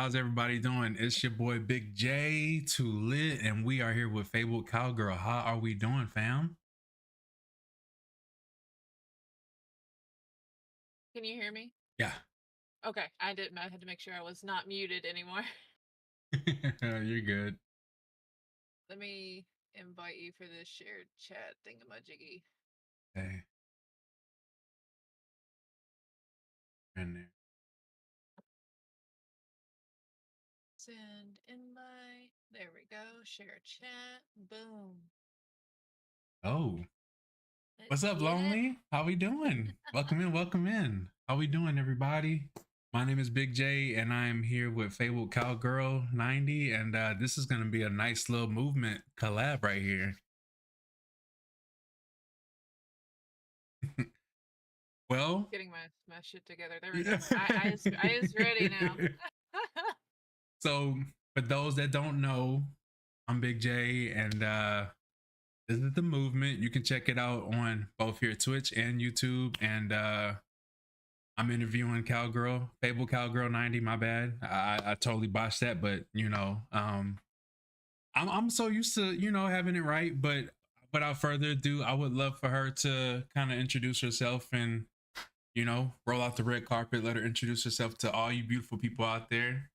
How's everybody doing? It's your boy Big J, too lit, and we are here with Fabled Cowgirl. How are we doing, fam? Can you hear me? Yeah. Okay, I didn't. I had to make sure I was not muted anymore. You're good. Let me invite you for this shared chat thingamajiggy. Hey, in there. Send invite. There we go. Share chat. Boom. Oh, what's Let's up, get it. Lonely? How we doing? Welcome in, welcome in. How we doing, everybody? My name is Big J, and I'm here with Fabled Cowgirl90, and this is going to be a nice little movement collab right here. Well, Getting my shit together. There we go. I is ready now. So, for those that don't know, I'm Big J, and this is the movement. You can check it out on both here Twitch and YouTube. And I'm interviewing Cowgirl, Fabledcowgirl90. My bad, I totally botched that, but I'm so used to having it right. But without further ado, I would love for her to kind of introduce herself and roll out the red carpet. Let her introduce herself to all you beautiful people out there.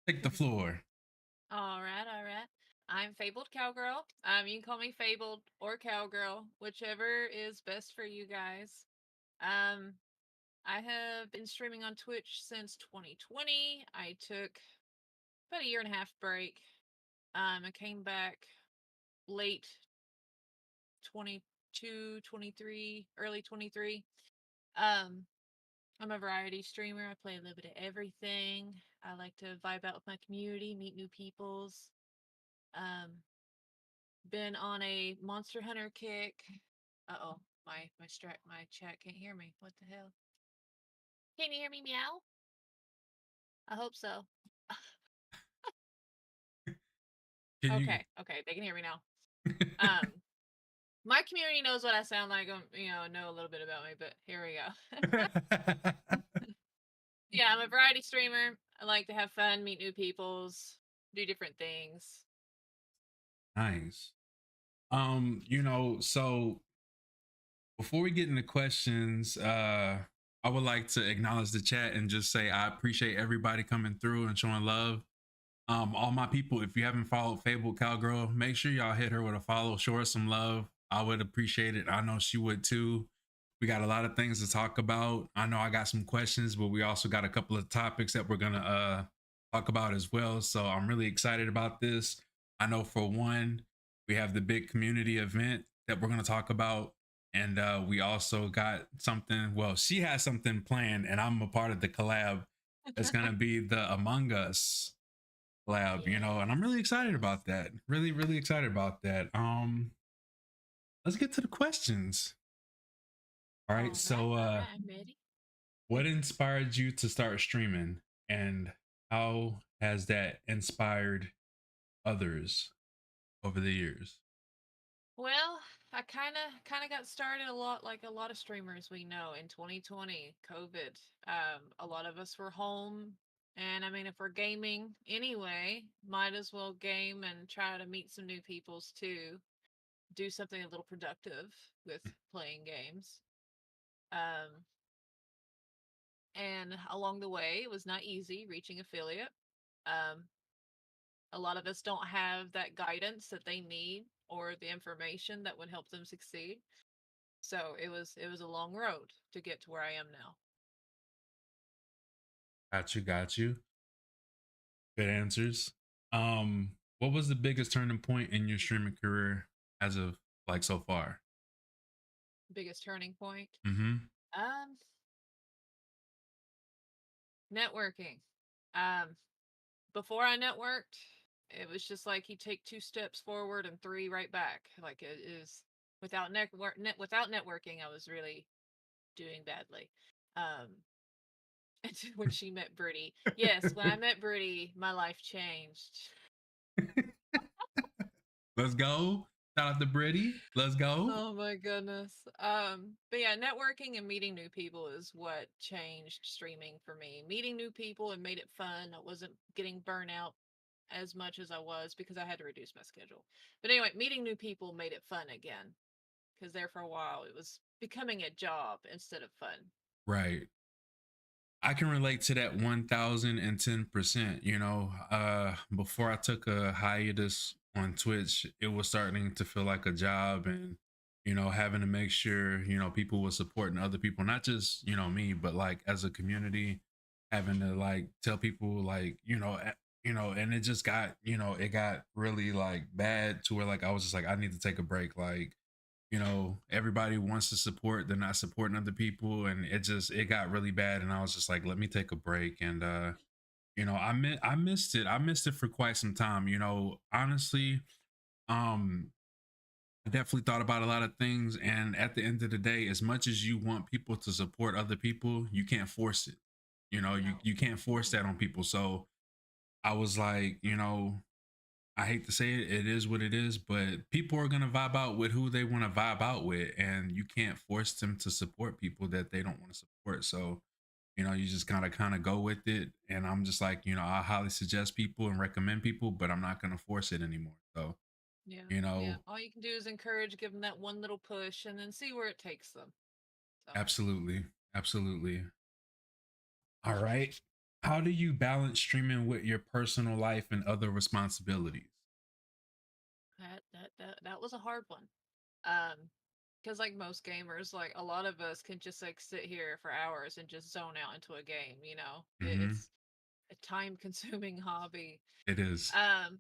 Take the floor. All right, all right. I'm Fabled Cowgirl. You can call me Fabled or Cowgirl, whichever is best for you guys. Um, I have been streaming on Twitch since 2020. I took about a year and a half break. I came back late 22, 23, early 23. Um, I'm a variety streamer. I play a little bit of everything. I like to vibe out with my community, meet new peoples. Um, been on a Monster Hunter kick. Uh-oh, my chat can't hear me. What the hell? Can you hear me meow? I hope so. Can you? Okay, they can hear me now. Um, my community knows what I sound like. Know a little bit about me, but here we go. Yeah, I'm a variety streamer. I like to have fun, meet new peoples, do different things. Nice. So before we get into questions, I would like to acknowledge the chat and just say I appreciate everybody coming through and showing love. All my people, if you haven't followed Fabled Cowgirl, make sure y'all hit her with a follow, show her some love. I would appreciate it. I know she would too. We got a lot of things to talk about. I know I got some questions, but we also got a couple of topics that we're gonna talk about as well. So I'm really excited about this. I know for one, we have the big community event that we're gonna talk about. And we also got something, well, she has something planned, and I'm a part of the collab. It's gonna be the Among Us collab, and I'm really excited about that. Really, really excited about that. Let's get to the questions. All right, so I'm ready. what inspired you to start streaming, and how has that inspired others over the years? Well, I kind of got started a lot like a lot of streamers we know in 2020, COVID. A lot of us were home, and I mean, if we're gaming anyway, might as well game and try to meet some new peoples too. Do something a little productive with playing games. Um, and along the way, it was not easy reaching affiliate. Um, a lot of us don't have that guidance that they need or the information that would help them succeed. So it was a long road to get to where I am now. Got you, got you. Good answers. What was the biggest turning point in your streaming career as of like so far? Biggest turning point. Mm-hmm. Um Networking. Um Before I networked, it was just like you take two steps forward and three right back. Like it is without networking, I was really doing badly. Um when she met Brittany. Yes, when I met Brittany, my life changed. Let's go. Shout out to Brittany. Let's go. Oh my goodness. But yeah, networking and meeting new people is what changed streaming for me. Meeting new people and made it fun. I wasn't getting burnout as much as I was because I had to reduce my schedule. But anyway, meeting new people made it fun again because there for a while it was becoming a job instead of fun. Right. I can relate to that 1010%. Before I took a hiatus on Twitch, it was starting to feel like a job and, having to make sure, people were supporting other people, not just, me, but like as a community, having to like tell people like, and it just got, it got really like bad to where like I was just like, I need to take a break. Like, everybody wants to support, they're not supporting other people, and it got really bad, and I was just like, let me take a break. And I missed it. I missed it for quite some time. Honestly, um I definitely thought about a lot of things, and at the end of the day, as much as you want people to support other people, you can't force it. you No. you can't force Mm-mm. that on people. So I was like, I hate to say it, it is what it is, but people are gonna vibe out with who they want to vibe out with, and you can't force them to support people that they don't want to support. So, you just kind of go with it. And I'm just like, I highly suggest people and recommend people, but I'm not gonna force it anymore. So, Yeah. you Yeah. know, All you can do is encourage, give them that one little push, and then see where it takes them. So absolutely, absolutely. All right. How do you balance streaming with your personal life and other responsibilities? that was a hard one. Um, because like most gamers, like a lot of us can just like sit here for hours and just zone out into a game. Hmm. It's a time consuming hobby. It is. Um,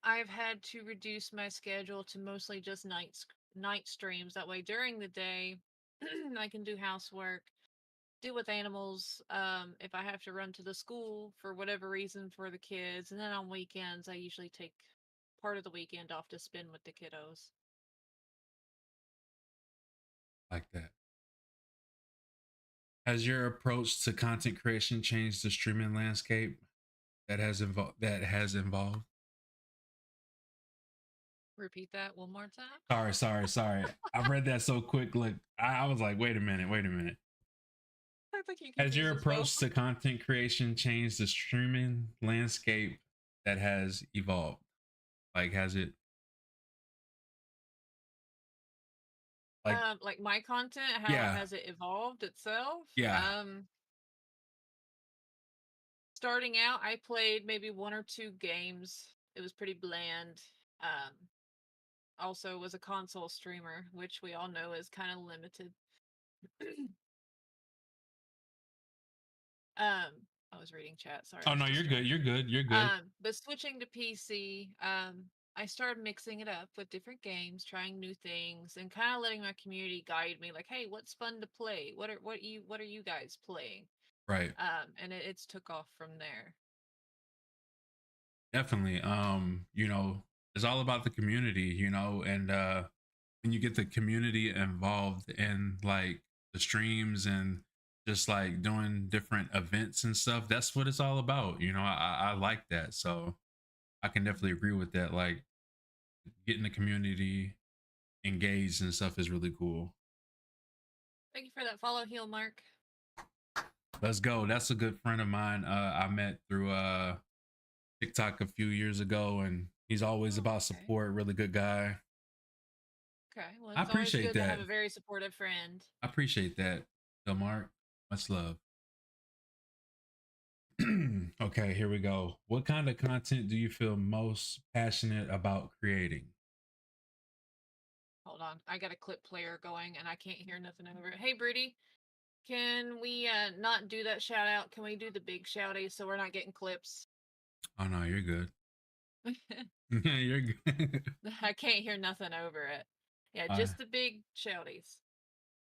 I've had to reduce my schedule to mostly just night streams. That way, during the day, I can do housework, deal with animals. If I have to run to the school for whatever reason for the kids, and then on weekends, I usually take part of the weekend off to spend with the kiddos. Like that. Has your approach to content creation changed the streaming landscape that has involved? Repeat that one more time. Sorry. I read that so quick. Look, I was like, wait a minute, wait a minute. I think you Has confused your us both. approach to content creation changed the streaming landscape that has evolved? Like, has it? Like, Like my content, how yeah, has it evolved itself? yeah, Starting out, I played maybe one or two games. It was pretty bland. Um, Also was a console streamer, which we all know is kind of limited. I was reading chat. Sorry, I oh was no, you're good, you're distracted. good, you're good. But switching to PC, I started mixing it up with different games, trying new things, and kind of letting my community guide me. Like, hey, what's fun to play? What are you guys playing? Right. And it's took off from there. Definitely. It's all about the community, and when you get the community involved in like the streams and just like doing different events and stuff, that's what it's all about. I like that. So I can definitely agree with that. Like getting the community engaged and stuff is really cool. Thank you for that follow heal, Mark. Let's go. That's a good friend of mine. I met through TikTok a few years ago, and he's always Oh, about okay. support, really good guy. Okay. Well, I it's always appreciate good to have that. a very supportive friend. I appreciate that, Delmark. Much love. Okay, here we go. What kind of content do you feel most passionate about creating? Hold on. I got a clip player going and I can't hear nothing over it. Hey, Brittany, can we not do that shout out? Can we do the big shouty so we're not getting clips? Oh no, you're good. Yeah, you're good. I can't hear nothing over it. Yeah, uh, just the big shouties.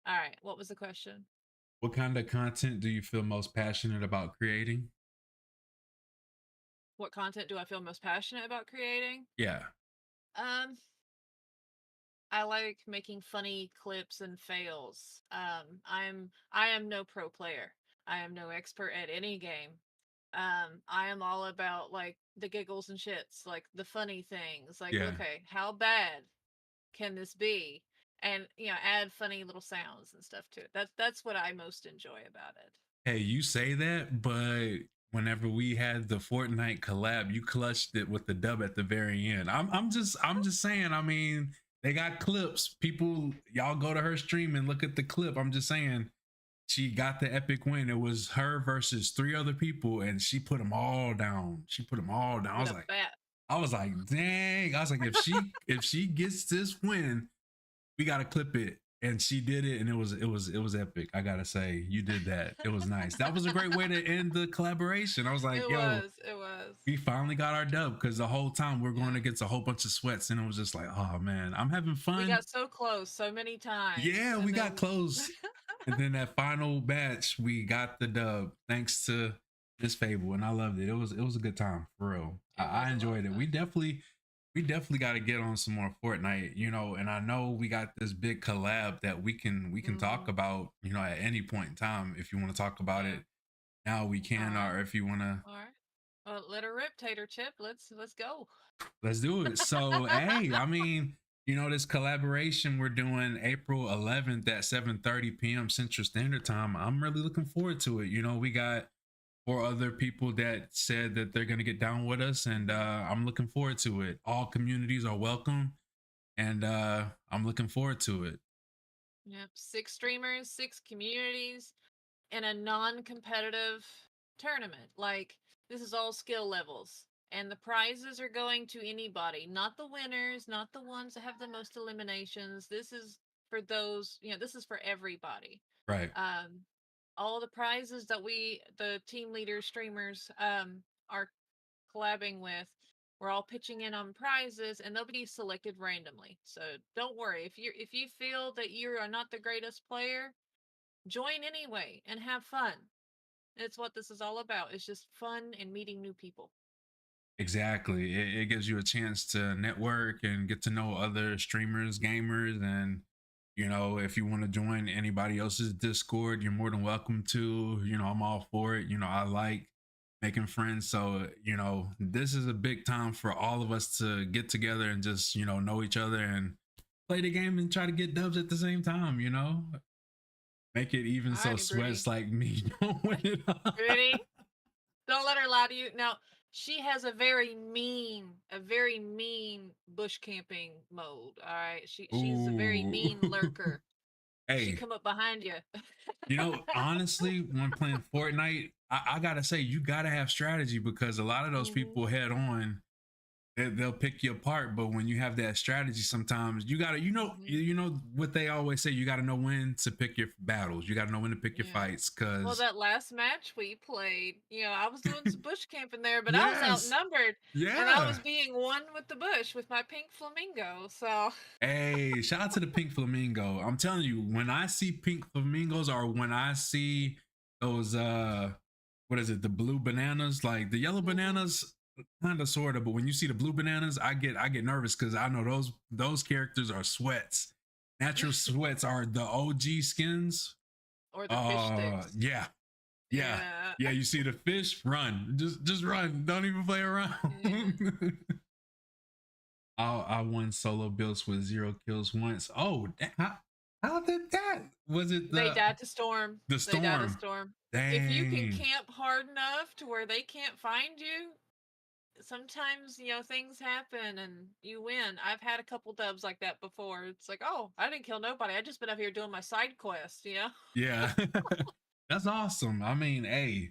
All right. What was the question? what kind of content do you feel most passionate about creating? What content do I feel most passionate about creating? Yeah, Um, I like making funny clips and fails. I am no pro player. I am no expert at any game. I am all about like the giggles and shits, like the funny things. Like, yeah, okay, how bad? can this be? And add funny little sounds and stuff to it. That's what I most enjoy about it. Hey, you say that, but whenever we had the Fortnite collab, you clutched it with the dub at the very end. I'm just saying, I mean, they got clips. People, y'all go to her stream and look at the clip. I'm just saying, she got the epic win. It was her versus three other people, and she put them all down. She put them all down. With a bat. I was like, dang. I was like, if she gets this win, we gotta clip it. And she did it, and it was epic. I gotta say, you did that. It was nice. That was a great way to end the collaboration. I was like, yo, It was. we finally got our dub, because the whole time we're going against a whole bunch of sweats, and it was just like, oh man, I'm having fun. We got so close so many times. Yeah, we got close. And then that final match, we got the dub thanks to this Fable, and I loved it. It was a good time for real. I enjoyed it. We definitely got to get on some more Fortnite, and I know we got this big collab that we can talk about, at any point in time. If you want to talk about it now, we can, or if you want to, All right. Well, let her rip, Tater Chip. Let's go. let's do it. So, hey, I mean, this collaboration we're doing April 11th at 7:30 p.m. Central Standard Time. I'm really looking forward to it. We got four other people that said that they're going to get down with us, and I'm looking forward to it. All communities are welcome, and I'm looking forward to it. Yep. 6 streamers, 6 communities, in a non-competitive tournament. Like, this is all skill levels. And the prizes are going to anybody, not the winners, not the ones that have the most eliminations. This is for those, this is for everybody. Right. All the prizes that the team leaders, streamers, are collabing with, we're all pitching in on prizes, and they'll be selected randomly. So don't worry, if you feel that you are not the greatest player, join anyway and have fun. It's what this is all about. It's just fun and meeting new people. Exactly. It gives you a chance to network and get to know other streamers, gamers, and if you want to join anybody else's Discord, you're more than welcome to. I'm all for it. I like making friends. So, this is a big time for all of us to get together and just, know each other and play the game and try to get dubs at the same time, Make it even so sweats like me don't win it. Ready? Don't let her lie to you. Now, she has a very mean bush camping mode. All right, she's a very mean lurker. Hey, she come up behind you. Honestly, when playing Fortnite, I gotta say you gotta have strategy, because a lot of those people head on, they'll pick you apart. But when you have that strategy, sometimes you gotta, you know what they always say, you gotta know when to pick your battles. You gotta know when to pick your fights. Cause well, that last match we played, I was doing some bush camping there, but I was outnumbered. Yeah. And I was being one with the bush with my pink flamingo. So hey, shout out to the pink flamingo. I'm telling you, when I see pink flamingos, or when I see those what is it, the blue bananas, like the yellow bananas, kind of sort of, but when you see the blue bananas, I get nervous, because I know those characters are sweats. Natural sweats are the OG skins, or the fish sticks. Yeah, you see the fish, run, just run, don't even play around. I won solo builds with 0 kills once. Oh, how did that? Was it they died to storm? The storm. They died to storm. Dang. If you can camp hard enough to where they can't find you, sometimes things happen and you win. I've had a couple dubs like that before. It's like, oh, I didn't kill nobody. I just been up here doing my side quest. Yeah. That's awesome. I mean, hey,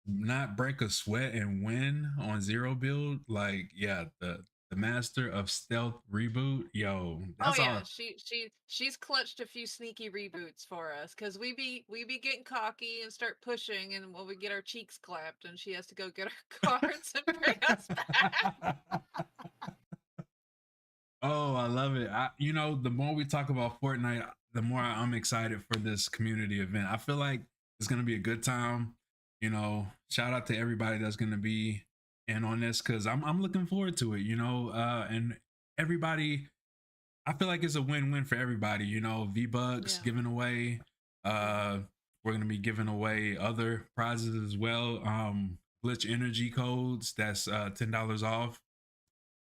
not break a sweat and win on 0 build, like, yeah, the master of stealth reboot, yo, that's all. She's clutched a few sneaky reboots for us, because we be getting cocky and start pushing, and when we get our cheeks clapped, and she has to go get our cards and bring us back. Oh, I love it. The more we talk about Fortnite, the more I'm excited for this community event. I feel like it's gonna be a good time. Shout out to everybody that's gonna be in on this, because I'm looking forward to it. And everybody, I feel like it's a win-win for everybody. V-Bucks giving away. We're gonna be giving away other prizes as well. Glitch energy codes, that's $10 off.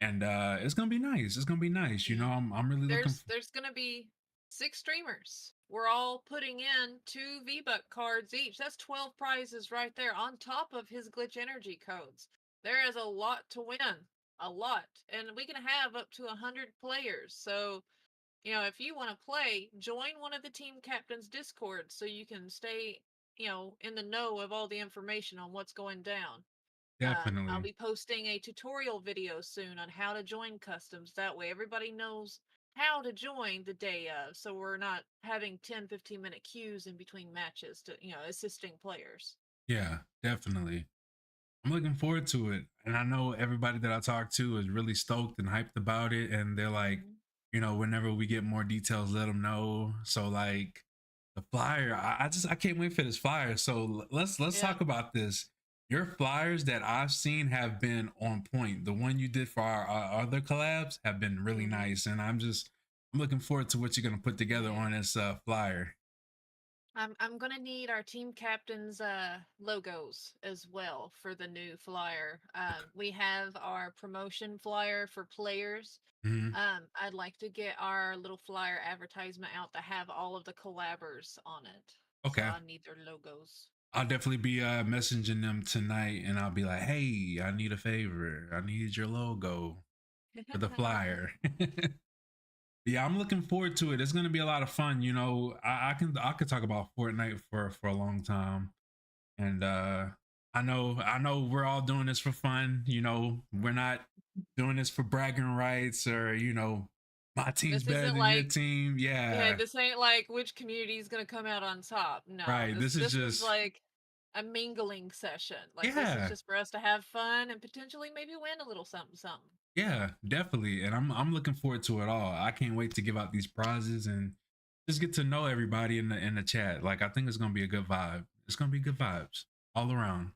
and it's gonna be nice. It's gonna be nice. You know, Yeah. I'm really looking. There's gonna be 6 streamers. We're all putting in 2 V-Buck cards each. That's 12 prizes right there on top of his glitch energy codes. There is a lot to win. A lot. And we can have up to 100 players. So, if you want to play, join one of the team captains' Discord so you can stay, in the know of all the information on what's going down. I'll Definitely. be posting a tutorial video soon on how to join customs. That way everybody knows how to join the day of, so we're not having 10-15 minute queues in between matches to, assisting players. Yeah, definitely. I'm looking forward to it. And I know everybody that I talk to is really stoked and hyped about it. And they're like, Mhm. whenever we get more details, let them know. So like the flyer, I can't wait for this flyer. So let's Yeah. talk about this. Your flyers that I've seen have been on point. The one you did for our other collabs have been really hmm nice. And I'm looking forward to what you're gonna put together Yeah. on this flyer. I'm gonna need our team captains' logos as well for the new flyer. Okay. We have our promotion flyer for players. Mhm. I'd like to get our little flyer advertisement out to have all of the collabers on it. So Okay. I need their logos. I'll definitely be messaging them tonight, and I'll be like, "Hey, I need a favor. I need your logo for the flyer." Yeah, I'm looking forward to it. It's gonna be a lot of fun. I could talk about Fortnite for a long time, and I know we're all doing this for fun. We're not doing this for bragging rights or my team's This better isn't than your like, team. yeah, Yeah, this ain't like which community is gonna come out on top. No, right. this This is this is just like a mingling session. Like this is yeah. just for us to have fun and potentially maybe win a little something something. Yeah, definitely. And I'm looking forward to it all. I can't wait to give out these prizes and just get to know everybody in the chat. Like I think it's gonna be a good vibe. It's gonna be good vibes all around.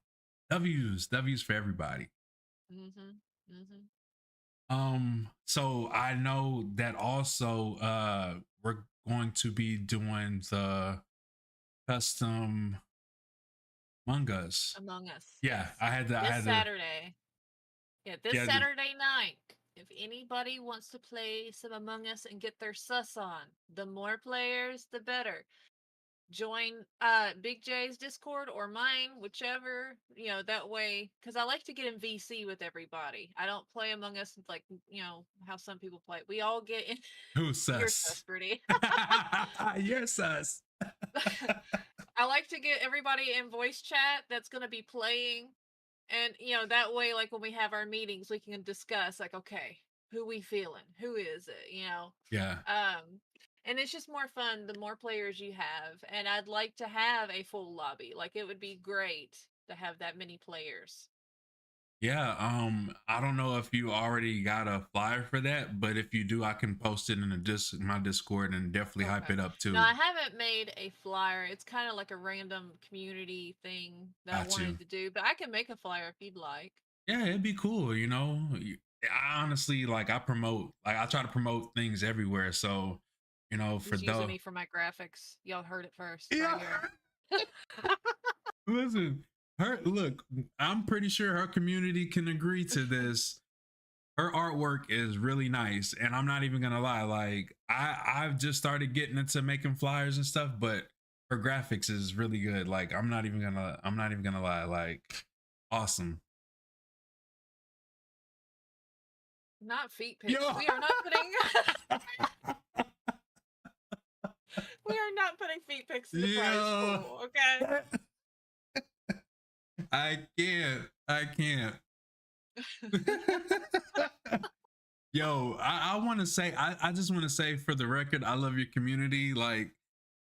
W's for everybody. Mhm. Mhm. So I know that also we're going to be doing the custom Among Us. Among Us, Yeah, yes. I This had to Saturday. Yeah, this yeah, Saturday night. If anybody wants to play some Among Us and get their sus on, the more players, the better. Join Big J's Discord or mine, whichever, that way, because I like to get in VC with everybody. I don't play Among Us like, how some people play. We all get in. who's You're sus, sus. Birdie. You're sus. I like to get everybody in voice chat that's going to be playing. And, that way, like when we have our meetings, we can discuss, like, okay, who we feeling? Who is it? Yeah. Um, and it's just more fun the more players you have. And I'd like to have a full lobby. Like, it would be great to have that many players. Yeah, I don't know if you already got a flyer for that, but if you do, I can post it in my Discord and definitely hype Okay. it up No, too. I haven't made a flyer. It's kind of like a random community thing that I Got you. wanted to do, but I can make a flyer if you'd like. Yeah, it'd be cool, I honestly I try to promote things everywhere. So, for He's using the me for my graphics. Y'all heard it first, right yeah, here. listen, I'm pretty sure her community can agree to this. Her artwork is really nice, and I'm not even gonna lie, like I've just started getting into making flyers and stuff, but her graphics is really good. Like I'm not even gonna lie, like awesome. Not feet pics. Yo. We are not putting we are not putting feet pics in the prize Yeah. pool, okay? I can't. Yo, I want to say, I just want to say for the record, I love your community. Like,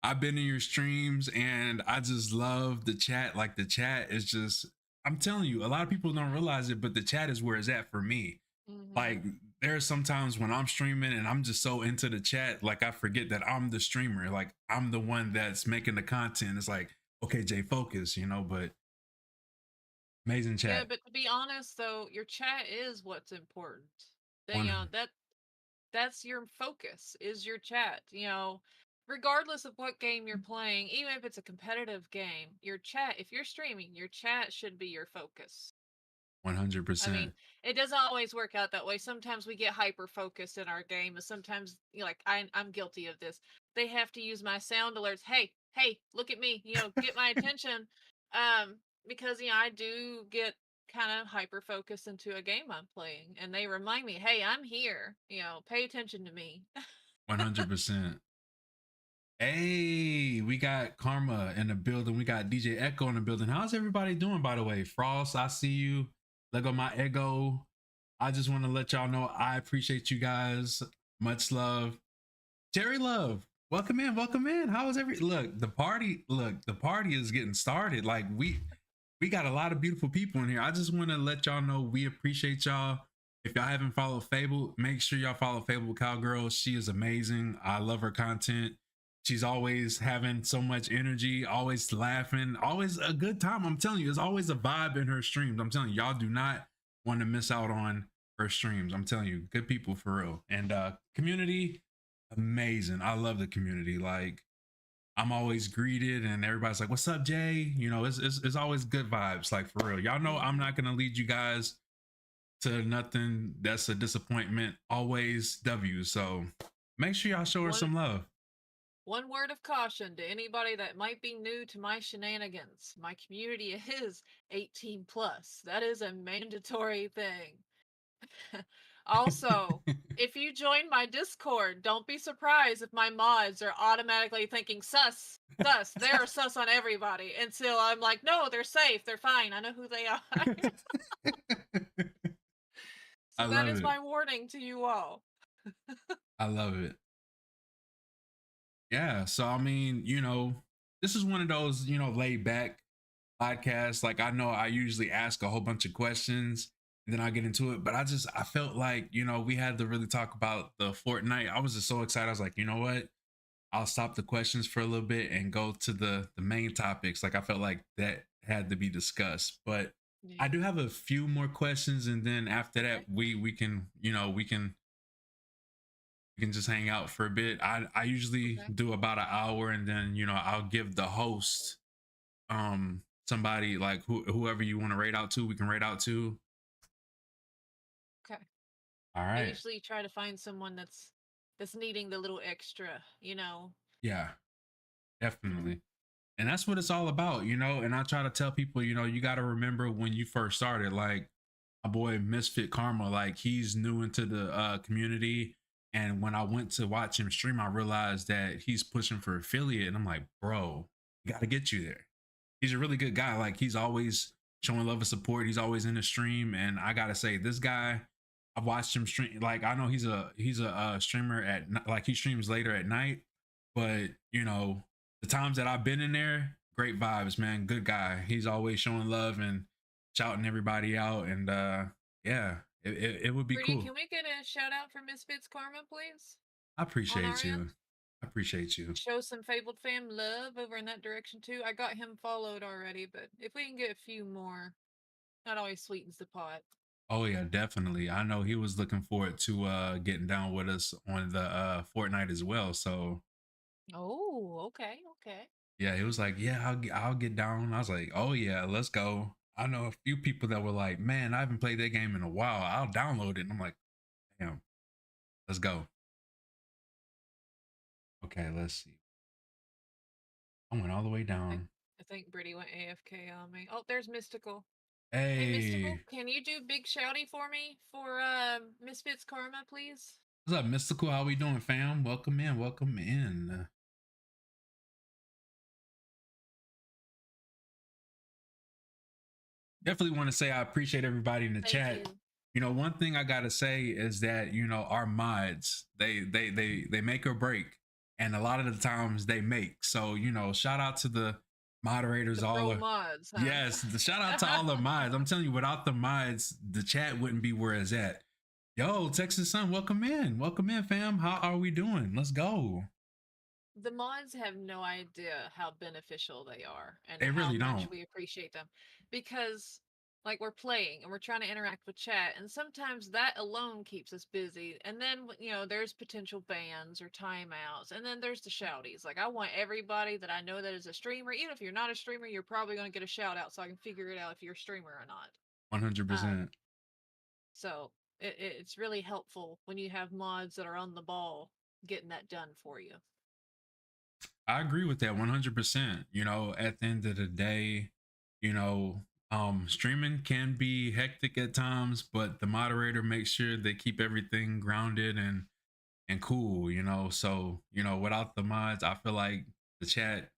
I've been in your streams and I just love the chat. Like, the chat is just, I'm telling you, a lot of people don't realize it, but the chat is where it's at for me. Mhm. Like, there are some times when I'm streaming and I'm just so into the chat, like, I forget that I'm the streamer. Like, I'm the one that's making the content. It's like, okay, Jay, focus, but amazing Yeah, chat. but to be honest though, your chat is what's important. That One, that's your focus is your chat. Regardless of what game you're playing, even if it's a competitive game, your chat, if you're streaming, your chat should be your focus. I mean, 100%. it doesn't always work out that way. Sometimes we get hyper focused in our game, and sometimes, like I'm guilty of this. They have to use my sound alerts. Hey, hey, look at me. Get my attention. Because I do get kind of hyper focused into a game I'm playing, and they remind me, hey, I'm here. Pay attention to me. 100%. Hey, we got Karma in the building. We got DJ Echo in the building. How's everybody doing, by the way? Frost, I see you. Lego My Ego. I just want to let y'all know I appreciate you guys. Much love. Terry Love, welcome in, welcome in. How is every the party is getting started. Like we got a lot of beautiful people in here. I just want to let y'all know we appreciate y'all. If y'all haven't followed Fable, make sure y'all follow Fable Cowgirl. She is amazing. I love her content. She's always having so much energy, always laughing, always a good time. I'm telling you, there's always a vibe in her streams. I'm telling you, y'all do not want to miss out on her streams. I'm telling you, good people for real. And community, amazing. I love the community. Like I'm always greeted and everybody's like, "What's up, Jay?" It's always good vibes. Like for real. Y'all know I'm not gonna lead you guys to nothing that's a disappointment. Always W. So make sure y'all show her One some love. one word of caution to anybody that might be new to my shenanigans. My community is 18 plus. That is a mandatory thing. Also, if you join my Discord, don't be surprised if my mods are automatically thinking sus, sus. They're sus on everybody until I'm like, no, they're safe, they're fine. I know who they are. I So that love is it. my warning to you all. I love it. Yeah. So I mean, this is one of those, laid back podcasts. Like I know I usually ask a whole bunch of questions and then I get into it, but I felt like, we had to really talk about the Fortnite. I was just so excited. I was like, you know what? I'll stop the questions for a little bit and go to the main topics. Like I felt like that had to be discussed. But I Yeah. do have a few more questions, and then after that, Okay. we can just hang out for a bit. I usually Okay. do about an hour, and then I'll give the host somebody like whoever you want to rate out to. We can rate out to. Okay. All I right. usually try to find someone that's needing the little extra. Yeah, definitely. And that's what it's all about. And I try to tell people, you got to remember when you first started. Like my boy Misfit Karma, like he's new into the community. And when I went to watch him stream, I realized that he's pushing for affiliate. And I'm like, bro, we got to get you there. He's a really good guy. Like he's always showing love and support. He's always in the stream. And I gotta say, this guy, I've watched him stream. Like I know he's a streamer like he streams later at night, but the times that I've been in there, great vibes, man. Good guy. He's always showing love and shouting everybody out. And yeah, it would be Pretty, cool. can we get a shout out for Misfits Karma, please? I On our appreciate you. end? I appreciate you. Show some Fabled fam love over in that direction too. I got him followed already, but if we can get a few more, that always sweetens the pot. Oh yeah, definitely. I know he was looking forward to getting down with us on the Fortnite as well. So Oh, okay, okay. yeah, he was like, "Yeah, I'll get down." I was like, "Oh yeah, let's go." I know a few people that were like, "Man, I haven't played that game in a while. I'll download it." And I'm like, "Damn, let's go." Okay, let's see. I went all the way I, down. I think Brittany went AFK on me. Oh, there's Mystical. Hey, Mystical, Hey, can you do big shouty for me for Misfits Karma, please? what's up, Mystical? How we doing, fam? Welcome in. Welcome in. Definitely want to say I appreciate everybody in the Thank chat. you. One thing I gotta say is that our mods they make or break, and a lot of the times they make. So shout out to the moderators, The all pro of mods, yes, the shout out to huh? all the mods. I'm telling you, without the mods, the chat wouldn't be where it's at. Yo, Texas Sun, welcome in, fam. How are we doing? Let's go. The mods have no idea how beneficial they are and They how really much don't. we appreciate them because like we're playing and we're trying to interact with chat and sometimes that alone keeps us busy and then there's potential bans or timeouts and then there's the shouties. Like I want everybody that I know that is a streamer, even if you're not a streamer, you're probably going to get a shout out so I can figure it out if you're a streamer or not. Um, 100%. so it's really helpful when you have mods that are on the ball getting that done for you. I agree with that 100%. You know, at the end of the day, you know, streaming can be hectic at times, but the moderator makes sure they keep everything grounded and cool, you know. So, you know, without the mods, I feel like the chat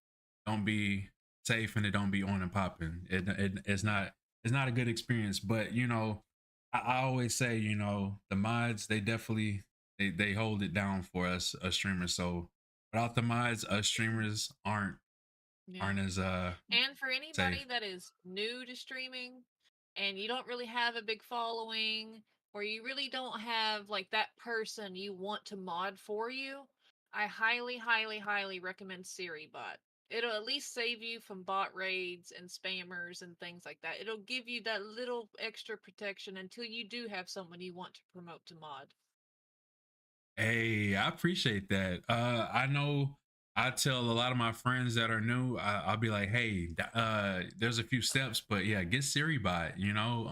don't be safe and it don't be on and popping. It's not a good experience. But you know, I always say, you know, the mods they definitely they hold it down for us streamers. So without the mods, us streamers Yeah. aren't as And for safe. anybody that is new to streaming and you don't really have a big following or you really don't have like that person you want to mod for you, I highly, highly, highly recommend SiriBot. It'll at least save you from bot raids and spammers and things like that. It'll give you that little extra protection until you do have someone you want to promote to mod. Hey, I appreciate that. I know I tell a lot of my friends that are new, I'll be like, hey, there's a few steps, but yeah, get SiriBot, you know.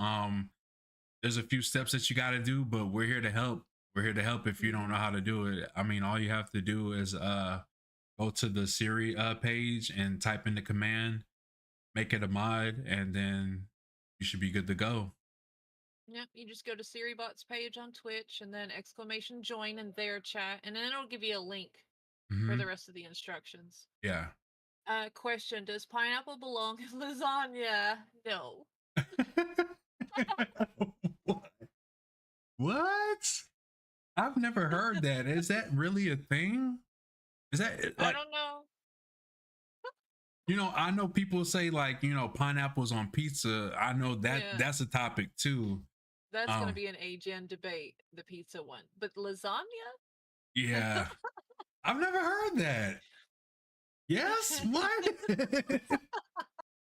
There's a few steps that you got to do, but we're here to help. We're here to help if you don't know Mm-hmm. how to do it. I mean, all you have to do is go to the Siri page and type in the command, make it a mod, and then you should be good to go. Yep, you just go to SiriBot's page on Twitch and then exclamation join in their chat, and then it'll give you a link for the Hmm. rest of the instructions. Yeah. Question: does pineapple belong in lasagna? No. What? I've never heard that. Is that really a thing? Is that I like, don't know. you know, I know people say like, you know, pineapples on pizza. I know that Yeah, that's a topic too. that's gonna Um, be an AGN debate, the pizza one. But lasagna? yeah. I've never heard that. Yes? What?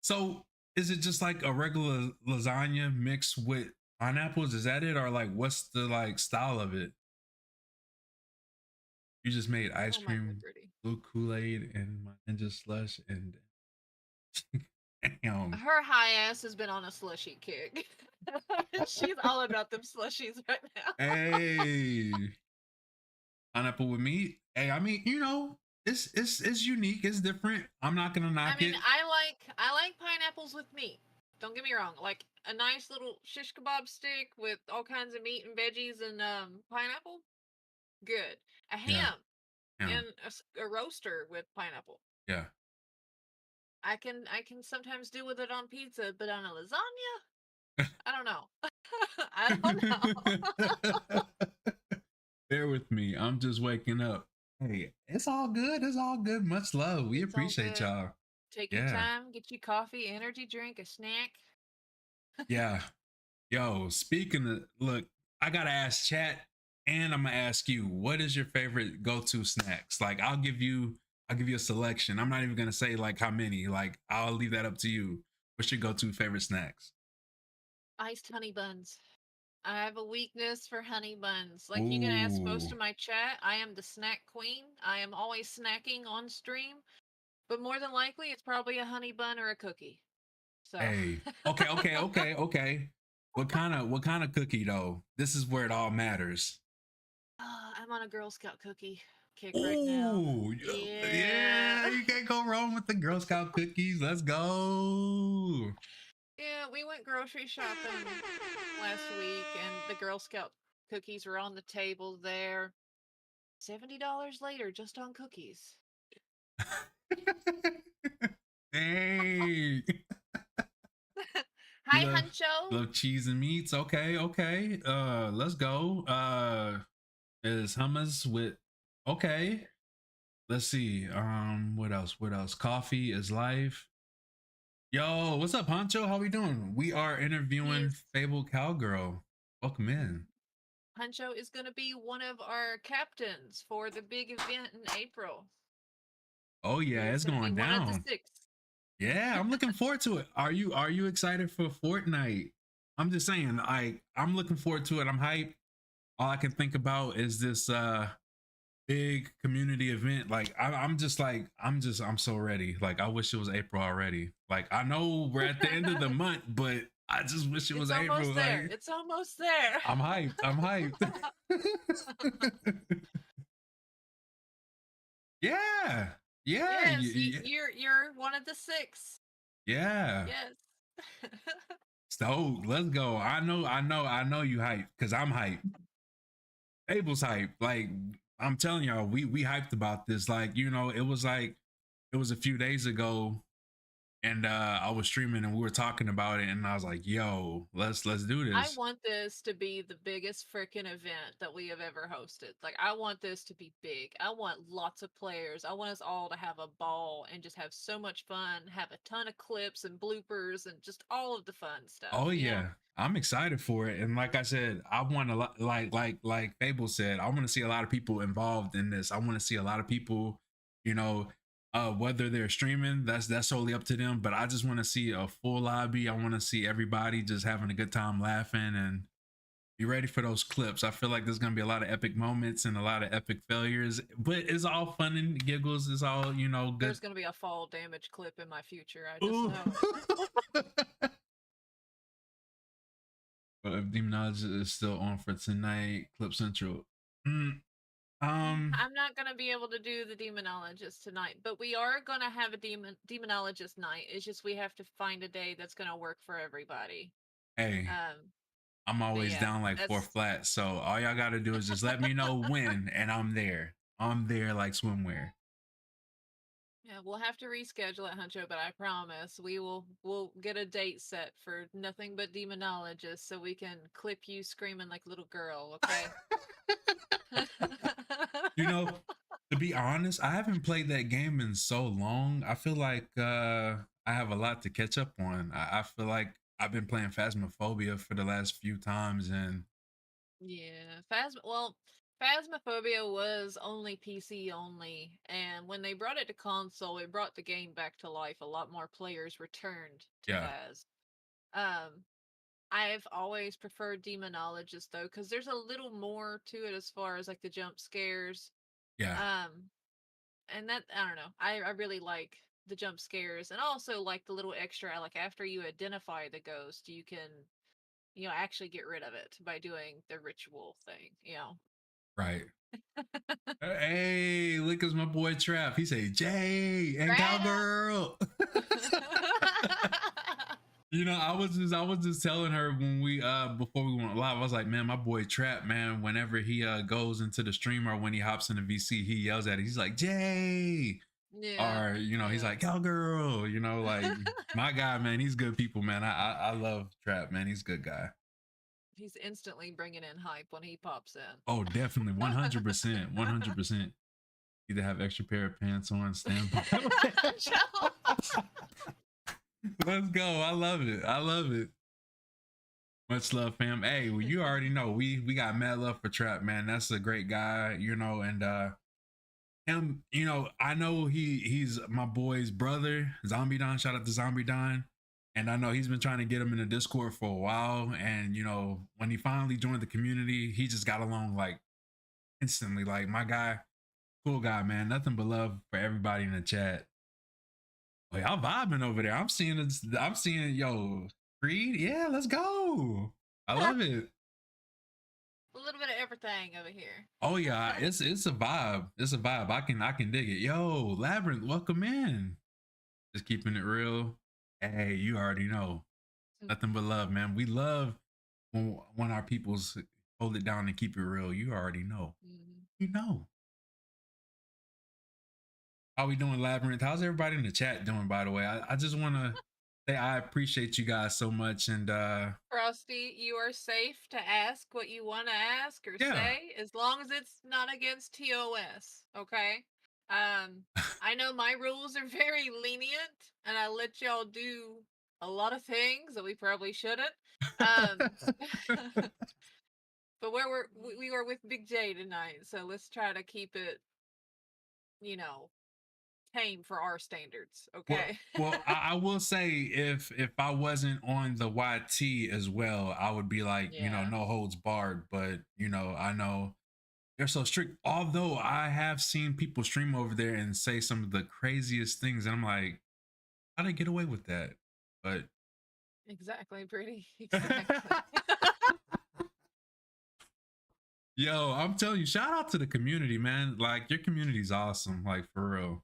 So is it just like a regular lasagna mixed with pineapples? Is that it? Or like what's the like style of it? You just made ice Oh my cream, liberty. blue Kool-Aid, and my ninja slush, and damn. Her high ass has been on a slushy kick. She's all about them slushies right now. Hey, pineapple with meat. Hey, I mean, you know, it's unique, it's different. I'm not gonna I knock mean, it. I like pineapples with meat. Don't get me wrong. Like a nice little shish kebab stick with all kinds of meat and veggies and pineapple. Good. A Yeah, ham yeah, and a roaster with pineapple. yeah. I can sometimes do with it on pizza, but on a lasagna, I don't know. I don't know. Bear with me. I'm just waking up. Hey, it's all good. It's all good. Much love. We It's all appreciate good. y'all. Take your Yeah. time, get you coffee, energy drink, a snack. Yeah. Yo, speaking of, look, I gotta ask chat and I'm gonna ask you, what is your favorite go-to snacks? Like I'll give you a selection. I'm not even gonna say like how many. Like I'll leave that up to you. What's your go-to favorite snacks? Iced honey buns. I have a weakness for honey buns. Like you can ask most Ooh. of my chat, I am the snack queen. I am always snacking on stream, but more than likely it's probably a honey bun or a cookie. So Hey. Okay. What kind of cookie though? This is where it all matters. I'm on a Girl Scout cookie kick right now. Ooh, yeah, Yeah. you can't go wrong with the Girl Scout cookies. Let's go. Yeah, we went grocery shopping last week and the Girl Scout cookies were on the table there. $70 later just on cookies. Hey, you Hi, love Huncho. love cheese and meats. Okay. Let's go. Is hummus with okay. Let's see. What else? What else? Coffee is life. Yo, what's up, Honcho? How we doing? We are interviewing He's Fabled Cowgirl. Welcome in. Huncho is going to be one of our captains for the big event in April. Oh He yeah, is it's going to be going one of the down. six. Yeah, I'm looking forward to it. Are you excited for Fortnite? I'm just saying, I'm looking forward to it. I'm hyped. All I can think about is this big community event. Like I'm just like I'm so ready. Like I wish it was April already. Like I know we're at the end of the month, but I just wish it was It's April. almost there. Like, It's almost there. I'm hyped. I'm hyped. Yeah. Yeah. Yes, you're one of the six. Yeah. Yes. So let's go. I know you hyped because I'm hyped. Abel's hyped. Like, I'm telling y'all, we hyped about this. Like, it was a few days ago, and I was streaming and we were talking about it, and I was like, yo, let's do I this. want this to be the biggest freaking event that we have ever hosted. Like, I want this to be big. I want lots of players. I want us all to have a ball and just have so much fun, have a ton of clips and bloopers and just all of the fun stuff, Oh you know? yeah, I'm excited for it. And like I said, I want a lot. Like Fable said, I want to see a lot of people involved in this. I want to see a lot of people, you know, whether they're streaming, that's solely up to them. But I just want to see a full lobby. I want to see everybody just having a good time, laughing, and be ready for those clips. I feel like there's gonna be a lot of epic moments and a lot of epic failures, but it's all fun and giggles. It's all good. There's going to be a fall damage clip in my future. I just Ooh. know it. But if Demonology is still on for tonight, Clip Central. Mm, I'm not going to be able to do the demonologist tonight, but we are going to have a demonologist night. It's just we have to find a day that's going to work for everybody. hey, Um, I'm but always yeah, down like four that's flat. So all y'all gotta do is just let me know when, and I'm there. I'm there like swimwear. yeah. We'll have to reschedule it, Huncho, but I promise we'll get a date set for nothing but demonologist so we can clip you screaming like a little girl. Okay. You know, to be honest, I haven't played that game in so long. I feel like I have a lot to catch up on. I feel like I've been playing Phasmophobia for the last few times, and Yeah, Phasmophobia was only PC only, and when they brought it to console, it brought the game back to life. A lot more players returned to yeah, Phas. Um, I've always preferred Demonologist though, because there's a little more to it as far as like the jump scares. yeah, Um, and that I don't know. I really like the jump scares, and also like the little extra. Like after you identify the ghost, you can actually get rid of it by doing the ritual thing. right. Hey, look, it's my boy Trap. He say Jay and Trap. Cowgirl. I was just telling her when we before we went live, I was like, man, my boy Trap, man, whenever he goes into the stream or when he hops in the VC, he yells at it. He's like, Jay. Yeah, Or, he's yeah. like, Cowgirl, like my guy, man, he's good people, man. I love Trap, man. He's a good guy. He's instantly bringing in hype when he pops in. Oh, definitely 100%. 100%. Either have extra pair of pants on, stand by. Let's go. I love it. I love it. Much love, fam. Hey, well, you already know we got mad love for Trap, man. That's a great guy, and him, I know he's my boy's brother, Zombie Don. Shout out to Zombie Don. And I know he's been trying to get him in the Discord for a while. And when he finally joined the community, he just got along like instantly. Like my guy, cool guy, man. Nothing but love for everybody in the chat. Oh, y'all vibing over there. I'm seeing yo, Creed. Yeah, let's go. I love it. A little bit of everything over here. Oh yeah, it's a vibe. It's a vibe. I can dig it. Yo, Labyrinth, welcome in. Just keeping it real. Hey, you already know. Nothing but love, man. We love when our peoples hold it down and keep it real. You already know. Mhm. You know. How we doing, Labyrinth? How's everybody in the chat doing, by the way? I just want to say I appreciate you guys so much. And Frosty, you are safe to ask what you want to ask or yeah. say as long as it's not against TOS, okay? I know my rules are very lenient and I let y'all do a lot of things that we probably shouldn't. Um but we were with Big J tonight, so let's try to keep it, you know, tame for our standards, Well, okay? well, I will say if I wasn't on the YT as well, I would be like, Yeah. no holds barred. But I know they're so strict. Although I have seen people stream over there and say some of the craziest things, and I'm like, how did they get away with that? But Exactly, pretty. Exactly. Yo, I'm telling you, shout out to the community, man. Like your community's awesome, like for real.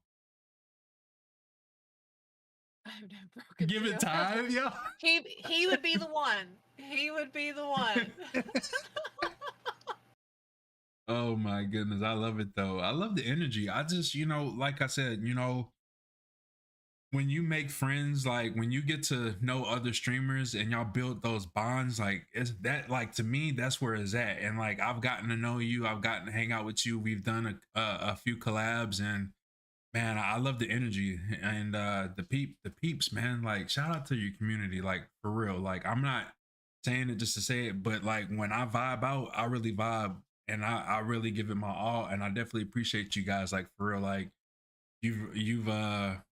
I've never broken Give it seal. time, yo. He would be the one. He would be the one. Oh my goodness, I love it though. I love the energy. I just, like I said, when you make friends, like when you get to know other streamers and y'all build those bonds, like it's that, like to me, that's where it's at. And like I've gotten to know you, I've gotten to hang out with you. We've done a few collabs, and man, I love the energy and the peeps, man. Like shout out to your community, like for real. Like I'm not saying it just to say it, but like when I vibe out, I really vibe and I really give it my all. And I definitely appreciate you guys, like for real. Like you've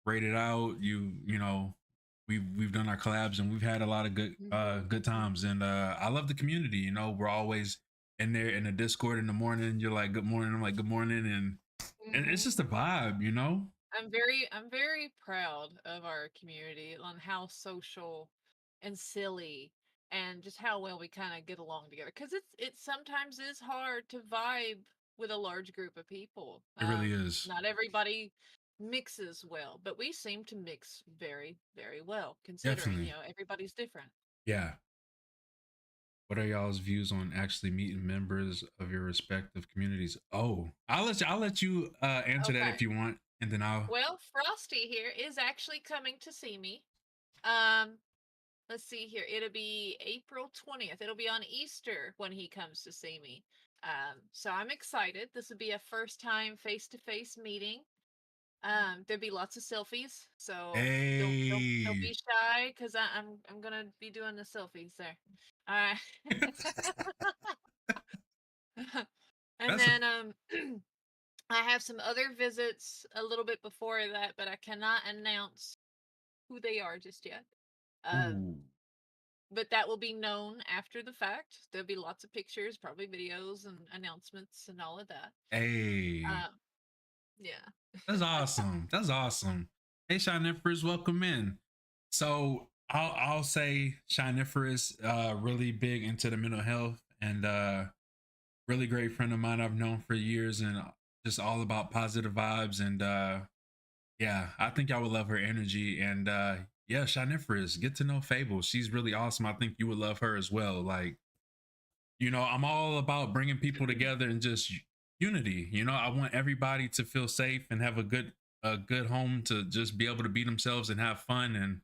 rated out, we've done our collabs and we've had a lot of good Mhm. times. And I love the community, we're always in there in the Discord in the morning. You're like, good morning, I'm like, good morning, and it's Mhm. just a vibe. I'm very proud of our community on how social and silly and just how well we kind of get along together, because it sometimes is hard to vibe with a large group of people. It really is. Not everybody mixes well, but we seem to mix very, very well, considering, Definitely. everybody's different. Yeah. What are y'all's views on actually meeting members of your respective communities? Oh, I'll let you answer that Okay. if you want, and then I'll. Well, Frosty here is actually coming to see me. Um, let's see here. It'll be April 20th. It'll be on Easter when he comes to see me. So I'm excited. This will be a first time face to face meeting. There'll be lots of selfies, so don't Hey, be shy, because I'm gonna be doing the selfies there. All right. And that's a then I have some other visits a little bit before that, but I cannot announce who they are just yet. Um, ooh. but that will be known after the fact. There'll be lots of pictures, probably videos and announcements and all of that. Hey, Um, yeah. that's awesome. That's awesome. Hey, Shiniferous, welcome in. So I'll say Shiniferous really big into the mental health and really great friend of mine I've known for years and just all about positive vibes and yeah, I think I would love her energy and yeah, Shiniferous, get to know Fable. She's really awesome. I think you would love her as well. Like I'm all about bringing people together and just unity. I want everybody to feel safe and have a good home to just be able to be themselves and have fun. And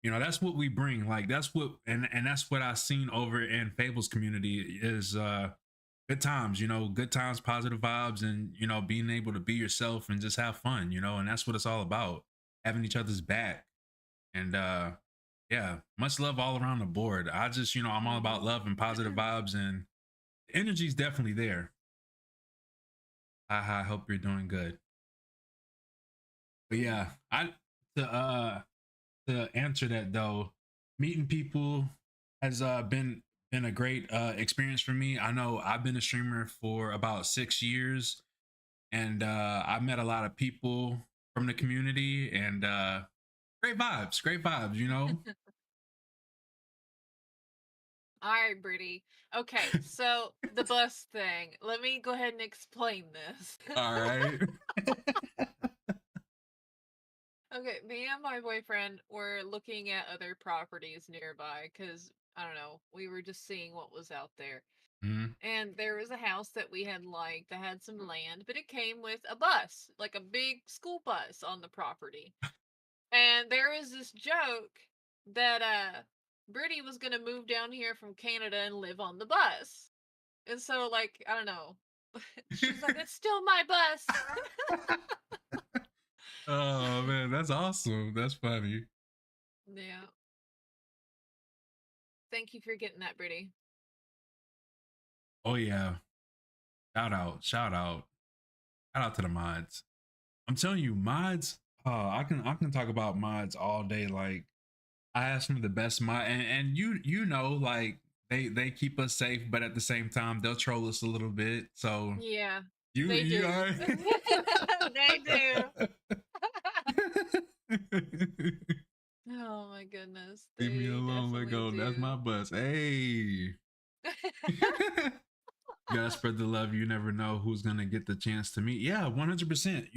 that's what we bring. Like that's what and that's what I've seen over in Fable's community is good times. Good times, positive vibes, and being able to be yourself and just have fun. And that's what it's all about, having each other's back. And yeah, much love all around the board. I just I'm all about Mhm. love and positive vibes, and the energy's definitely there. I hope you're doing good. But yeah, I to uh to answer that though, meeting people has been a great experience for me. I know I've been a streamer for about 6 years, and I met a lot of people from the community, and great vibes, great vibes. All right, Brittany. Okay, so the bus thing. Let me go ahead and explain this. All right. Okay, me and my boyfriend were looking at other properties nearby because, I don't know, we were just seeing what was out there. Mhm. And there was a house that we had liked that had some land, but it came with a bus, like a big school bus on the property. And there was this joke that Brittany was gonna move down here from Canada and live on the bus. And so, like, I don't know. She's like, "It's still my bus." Oh man, that's awesome. That's funny. Yeah. Thank you for getting that, Brittany. Oh yeah. Shout out. Shout out. Shout out to the mods. I'm telling you, mods. I can talk about mods all day. Like I asked them the best mod, and like they keep us safe, but at the same time they'll troll us a little bit. So Yeah, they you do. are. They do. Oh my goodness. Leave me They alone, let definitely go. That's my do. bus. Hey. You gotta spread the love. You never know who's gonna get the chance to meet. Yeah, 100%.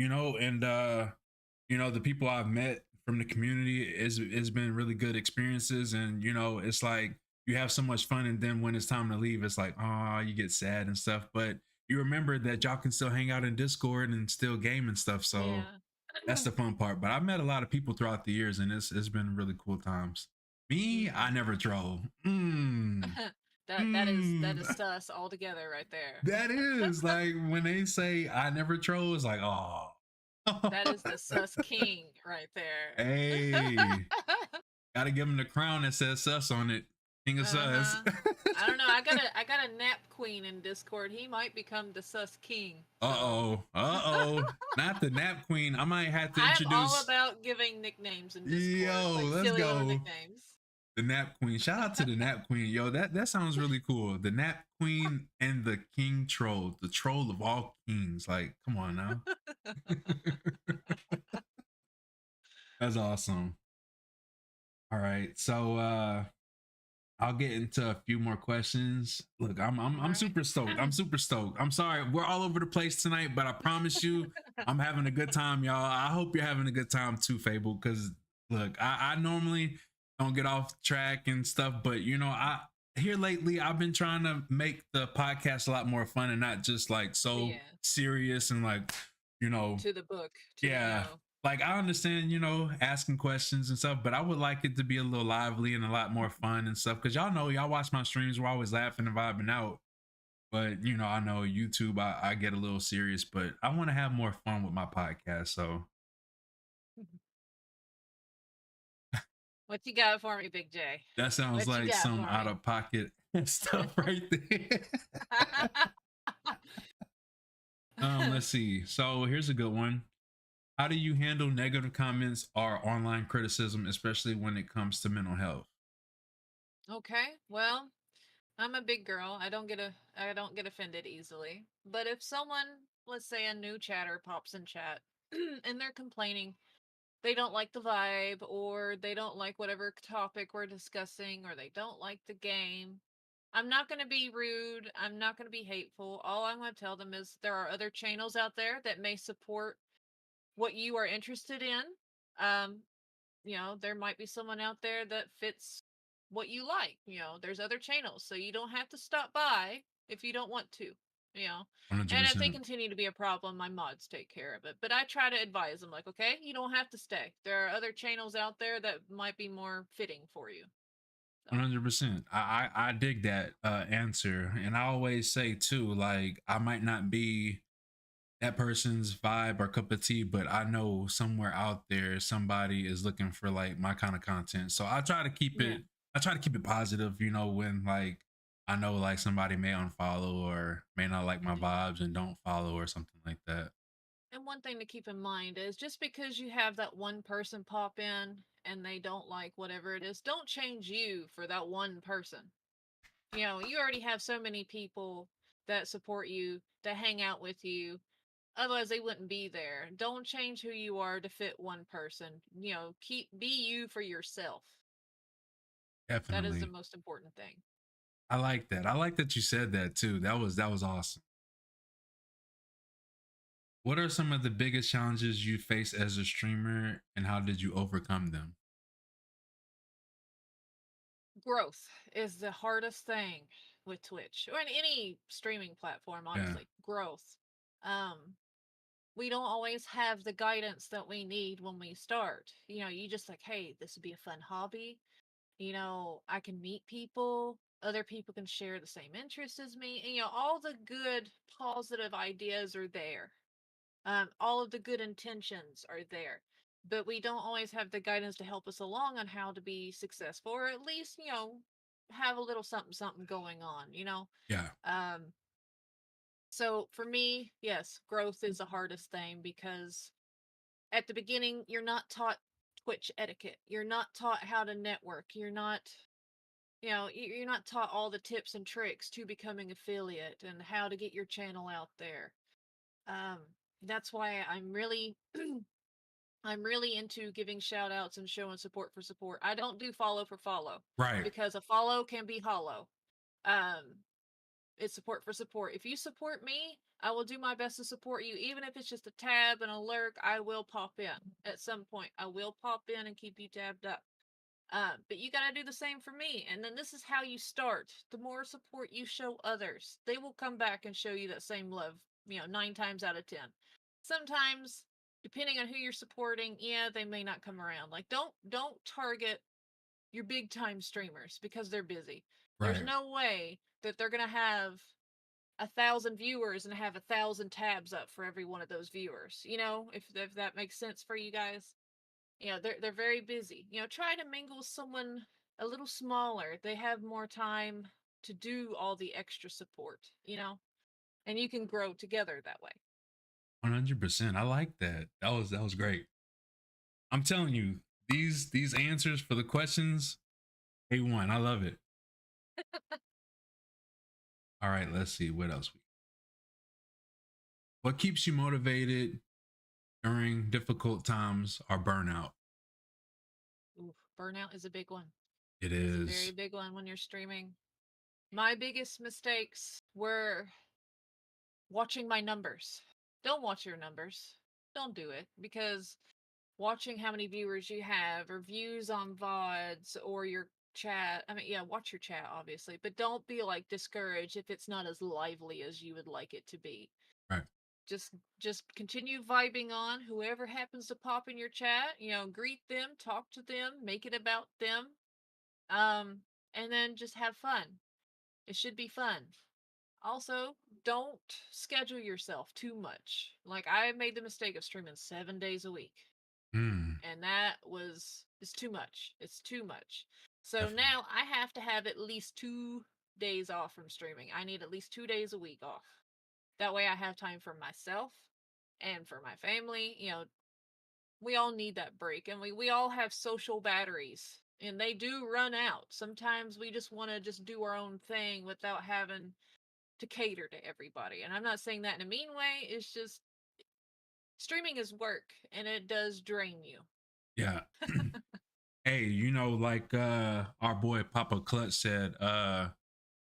And the people I've met from the community is it's been really good experiences. And it's like you have so much fun, and then when it's time to leave, it's like, oh, you get sad and stuff. But you remember that y'all can still hang out in Discord and still game and stuff. So Yeah. that's the fun part. But I've met a lot of people throughout the years, and it's been really cool times. Me, I Mhm. never troll. Mm, That is mm. sus altogether right there. That is like when they say I never troll, it's like, oh. That is the sus king right there. Hey, gotta give him the crown that says sus on it. King of sus. Uh-huh. I don't know. I got a nap queen in Discord. He might become the sus king. So Uh-oh. Uh-oh. Not the nap queen. I might have to I'm all introduce. about giving nicknames in Discord, Yo, like let's silly little go. nicknames. The nap queen. Shout out to the nap queen. Yo, that sounds really cool. The nap queen and the king troll. The troll of all kings. Like, come on now. That's awesome. All right. So I'll get into a few more questions. Look, I'm All I'm right. super stoked. I'm super stoked. I'm sorry we're all over the place tonight, but I promise you, I'm having a good time, y'all. I hope you're having a good time too, Fable. Because look, I normally don't get off track and stuff, but I here lately I've been trying to make the podcast a lot more fun and not just like so Yeah. serious and like you know To the book, to the yeah. know. Like I understand, asking questions and stuff, but I would like it to be a little lively and a lot more fun and stuff. Cause y'all know, y'all watch my streams, we're always laughing and vibing out. But I know YouTube, I get a little serious, but I want to have more fun with my podcast. So What you got for me, Big J? that sounds What you like got some for out me? of pocket stuff right there. Let's see. So here's a good one. How do you handle negative comments or online criticism, especially when it comes to mental health? Okay, well, I'm a big girl. I don't get offended easily. But if someone, let's say a new chatter pops in chat and they're complaining they don't like the vibe or they don't like whatever topic we're discussing or they don't like the game, I'm not going to be rude. I'm not going to be hateful. All I'm going to tell them is there are other channels out there that may support what you are interested in. Um, there might be someone out there that fits what you like. There's other channels, so you don't have to stop by if you don't want to. You know, and if they 100%. continue to be a problem, my mods take care of it. But I try to advise them, like, okay, you don't have to stay. There are other channels out there that might be more fitting for you. So 100%. I dig that answer, and I always say too, like I might not be that person's vibe or cup of tea, but I know somewhere out there somebody is looking for like my kind of content. So I try to keep yeah. it. I try to keep it positive. When like I know like somebody may unfollow or may not like my hmm vibes and don't follow or something like that. And one thing to keep in mind is just because you have that one person pop in and they don't like whatever it is, don't change you for that one person. You already have so many people that support you, that hang out with you. Otherwise, they wouldn't be there. Don't change who you are to fit one person. Be you for yourself. That is the Definitely. most important thing. I like that. I like that you said that too. That was awesome. What are some of the biggest challenges you face as a streamer and how did you overcome them? Growth is the hardest thing with Twitch or in any streaming platform, Yeah, honestly. Growth. Um, we don't always have the guidance that we need when we start. You just like, hey, this would be a fun hobby. I can meet people, other people can share the same interests as me. And, all the good, positive ideas are there. All of the good intentions are there. But we don't always have the guidance to help us along on how to be successful, or at least, have a little something, something going on. yeah, Um, so for me, yes, growth is the hardest thing because at the beginning, you're not taught Twitch etiquette. You're not taught how to network. You're not taught all the tips and tricks to becoming affiliate and how to get your channel out there. Um, that's why I'm really I'm really into giving shout outs and showing support for support. I don't do follow for follow Right. because a follow can be hollow. Um, it's support for support. If you support me, I will do my best to support you. Even if it's just a tab and a lurk, I will pop in at some point. I will pop in and keep you tabbed up. But you got to do the same for me. And then this is how you start. The more support you show others, they will come back and show you that same love, 9 times out of 10. Sometimes, depending on who you're supporting, yeah, they may not come around. Like, don't target your big time streamers because they're busy. There's Right. no way that they're going to have 1,000 viewers and have 1,000 tabs up for every one of those viewers. If that makes sense for you guys. They're very busy. Try to mingle with someone a little smaller. They have more time to do all the extra support, and you can grow together that way. 100%. I like that. That was great. I'm telling you, these answers for the questions, A1. I love it. All right, let's see what else what keeps you motivated during difficult times or burnout? Ooh, burnout is a big one. It It's a very is. big one when you're streaming. My biggest mistakes were watching my numbers. Don't watch your numbers. Don't do it because watching how many viewers you have or views on VODs or your chat. I mean, yeah, watch your chat, obviously, but don't be like discouraged if it's not as lively as you would like it to be. Right. Just continue vibing on whoever happens to pop in your chat, greet them, talk to them, make it about them. Um, and then just have fun. It should be fun. Also, don't schedule yourself too much. Like I made the mistake of streaming 7 days a week. Mm, And that was it's too much. It's too much. So definitely. now I have to have at least 2 days off from streaming. I need at least 2 days a week off. That way I have time for myself and for my family. We all need that break and we all have social batteries and they do run out. Sometimes we just want to just do our own thing without having to cater to everybody. And I'm not saying that in a mean way. It's just streaming is work and it does drain you. Yeah. Hey, like our boy Papa Clutch said,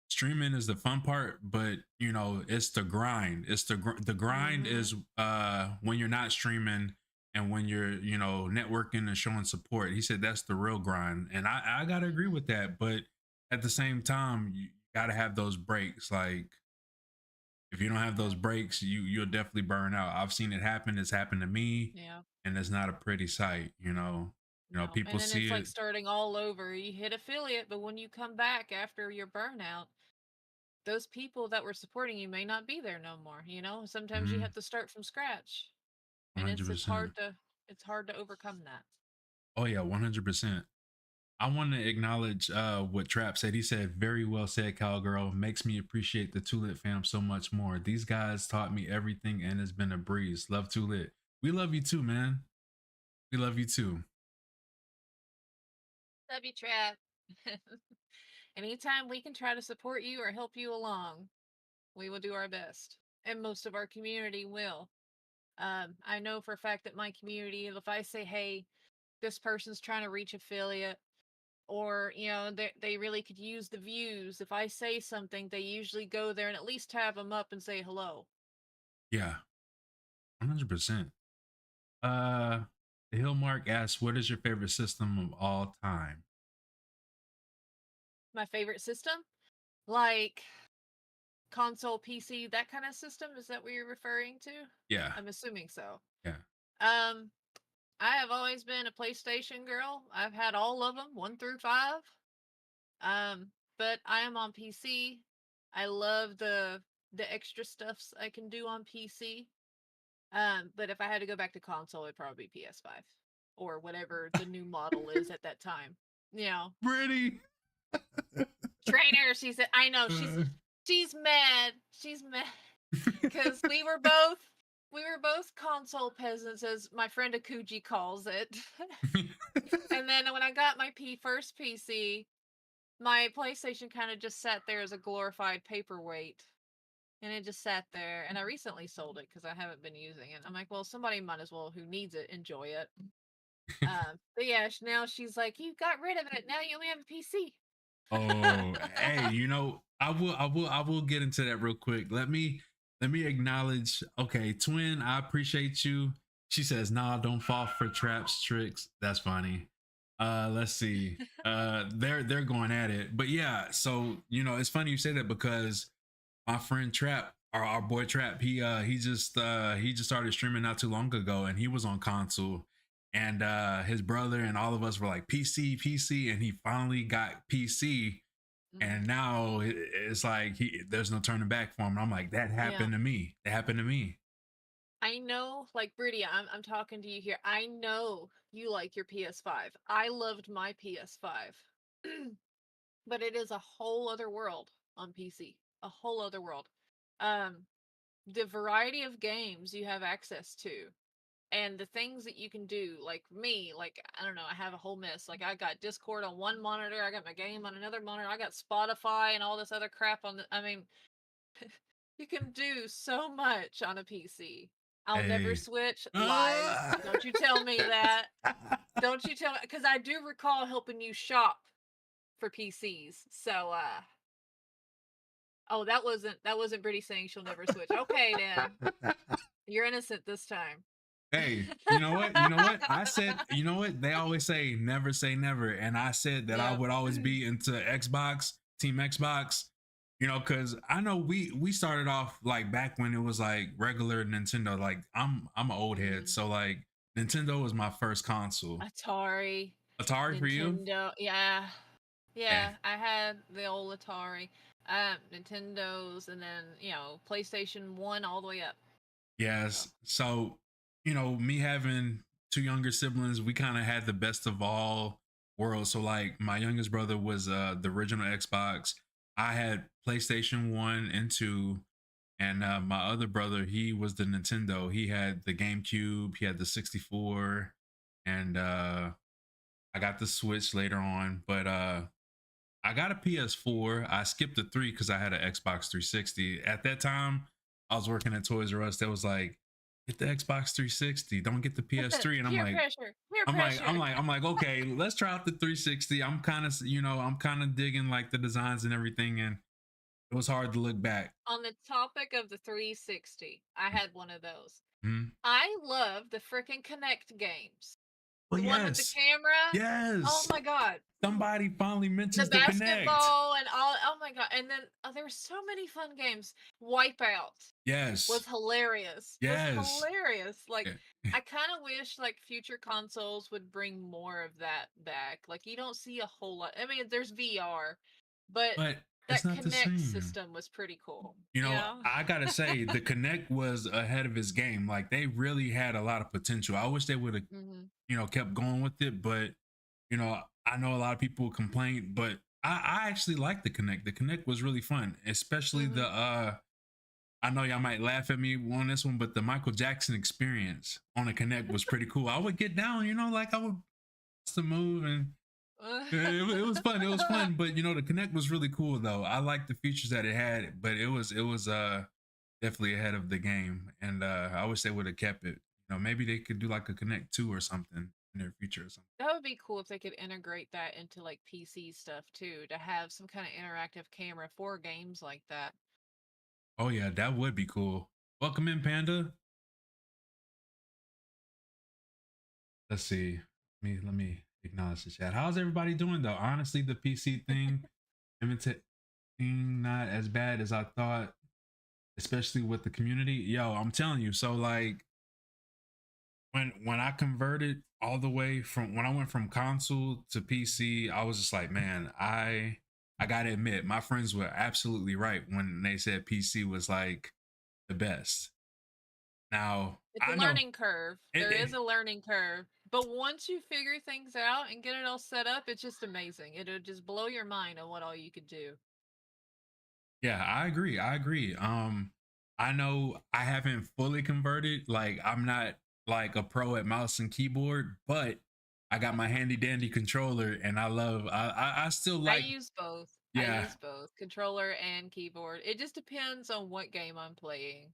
streaming is the fun part, but it's the grind. The grind Mm-hmm. is when you're not streaming and when you're networking and showing support. He said that's the real grind, and I gotta agree with that. But at the same time, you gotta have those breaks. Like if you don't have Yeah. those breaks, you'll definitely burn out. I've seen it happen. It's happened to me, Yeah. and it's not a pretty sight. No. People And then see it's like it. starting all over. You hit affiliate, but when you come back after your burnout, those people that were supporting you may not be there no more. Sometimes you Mhm, have to start from scratch. And it's it's 100%. hard to it's hard to overcome that. Oh yeah, 100%. I want to acknowledge what Trap said. He said, "Very well said, cowgirl. Makes me appreciate the Tulit fam so much more. These guys taught me everything, and it's been a breeze. Love Tulit. We love you too, man. We love you too. Love you, Trap. Anytime we can try to support you or help you along, we will do our best. And most of our community will. I know for a fact that my community, if I say, hey, this person's trying to reach affiliate, or they really could use the views, if I say something, they usually go there and at least tab them up and say hello. Yeah, 100%. Uh, the Hillmark asks, "What is your favorite system of all time?" My favorite system, like console, PC, that kind of system, is that what you're referring to? Yeah, I'm assuming so. yeah, um I have always been a PlayStation girl. I've had all of them, 1 through 5. um but I am on PC. I love the extra stuffs I can do on PC. But if I had to go back to console, it'd probably be PS5 or whatever the new model is at that time. You know, pretty. Trainer. She said, "I know she's mad. She's mad because we were both console peasants, as my friend Akuji calls it." And then when I got my first PC, my PlayStation kind of just sat there as a glorified paperweight. and it just sat there. And I recently sold it because I haven't been using it. I'm like, well, somebody might as well who needs it enjoy it. But yeah, now she's like, you got rid of it. Now you only have a PC. Oh, hey, I will get into that real quick. Let me acknowledge. Okay, twin, I appreciate you. She says, "Nah, don't fall for traps, tricks." That's funny. Let's see. They're going at it, but yeah. So it's funny you say that because my friend Trap, our boy Trap, he just started streaming not too long ago, and he was on console, and his brother and all of us were like PC, PC, and he finally got PC, Mhm. and now it's like there's no turning back for him. And I'm like, that Yeah. happened to me. That happened to me. I know, like Brittany, I'm talking to you here. I know you like your PS5. I loved my PS5. But it is a whole other world on PC. A whole other world. Um, the variety of games you have access to and the things that you can do, like me, like I don't know, I have a whole mess. Like I got Discord on one monitor, I got my game on another monitor, I got Spotify and all this other crap on the I mean, you can do so much on a PC. I'll never Hey. switch. Lies. Ah! Don't you tell me that. Don't you tell me because I do recall helping you shop for PCs. So oh, that wasn't Brittany saying she'll never switch. Okay then. You're innocent this time. Hey, you know what? You know what? I said, you know what? They always say never. And I said that I Yep. would always be into Xbox, Team Xbox, because I know we started off like back when it was like regular Nintendo. Like I'm an old head. Mhm. So like Nintendo was my first console. Atari, Atari for you? Nintendo. Yeah. Eh. Yeah, I had the old Atari, Nintendos, and then, PlayStation 1 all the way up. So, Yes. So, me having two younger siblings, we kind of had the best of all worlds. So like my youngest brother was the original Xbox. I had PlayStation 1 and 2, and my other brother, he was the Nintendo. He had the GameCube, he had the 64, and I got the Switch later on, but I got a PS4. I skipped the 3 because I had an Xbox 360. At that time, I was working at Toys R Us. That was like, get the Xbox 360. Don't get the PS3. And I'm peer like, pressure, peer I'm like, I'm pressure. like, I'm like, okay, let's try out the 360. I'm kind of digging like the designs and everything, and it was hard to look back. On the topic of the 360, I had one of those. Mhm. I love the freaking Connect games. Well, The one with the yes, camera. Oh yes. my god. Somebody finally The mentions the Connect. basketball and all. Oh my god. And then there were so many fun games. Wipeout was Yes, hilarious. Was yes. hilarious. Like Yeah. I kind of wish like future consoles would bring more of that back. Like you don't see a whole lot. I mean, there's VR, but But it's that not the Connect same. system was pretty cool. I gotta say, the Connect was ahead of his game. Like they really had a lot of potential. I wish they would have, Hmm. kept going with it. But I know a lot of people complain, but I actually like the Connect. The Connect was really fun, especially the Hmm. I know y'all might laugh at me on this one, but the Michael Jackson experience on the Connect was pretty cool. I would get down, like I would bust a move, and it was fun. It was fun, but the Connect was really cool though. I liked the features that it had, but it was definitely ahead of the game, and I wish they would have kept it. Maybe they could do like a Connect 2 or something in their future or something. That would be cool if they could integrate that into like PC stuff too, to have some kind of interactive camera for games like that. Oh yeah, that would be cool. Welcome in, Panda. Let's see. Let me acknowledge the chat. How's everybody doing though? Honestly, the PC thing, imitating not as bad as I thought, especially with the community. Yo, I'm telling you. So like when I converted all the way from when I went from console to PC, I was just like, man, I gotta admit, my friends were absolutely right when they said PC was like the best. Now It's a I know learning curve. it, There it is a learning curve. But once you figure things out and get it all set up, it's just amazing. It'll just blow your mind on what all you could do. Yeah, I agree. I agree. I know I haven't fully converted. Like I'm not like a pro at mouse and keyboard, but I got my handy dandy controller, and I still I like use both. I Yeah, use both controller and keyboard. It just depends on what game I'm playing.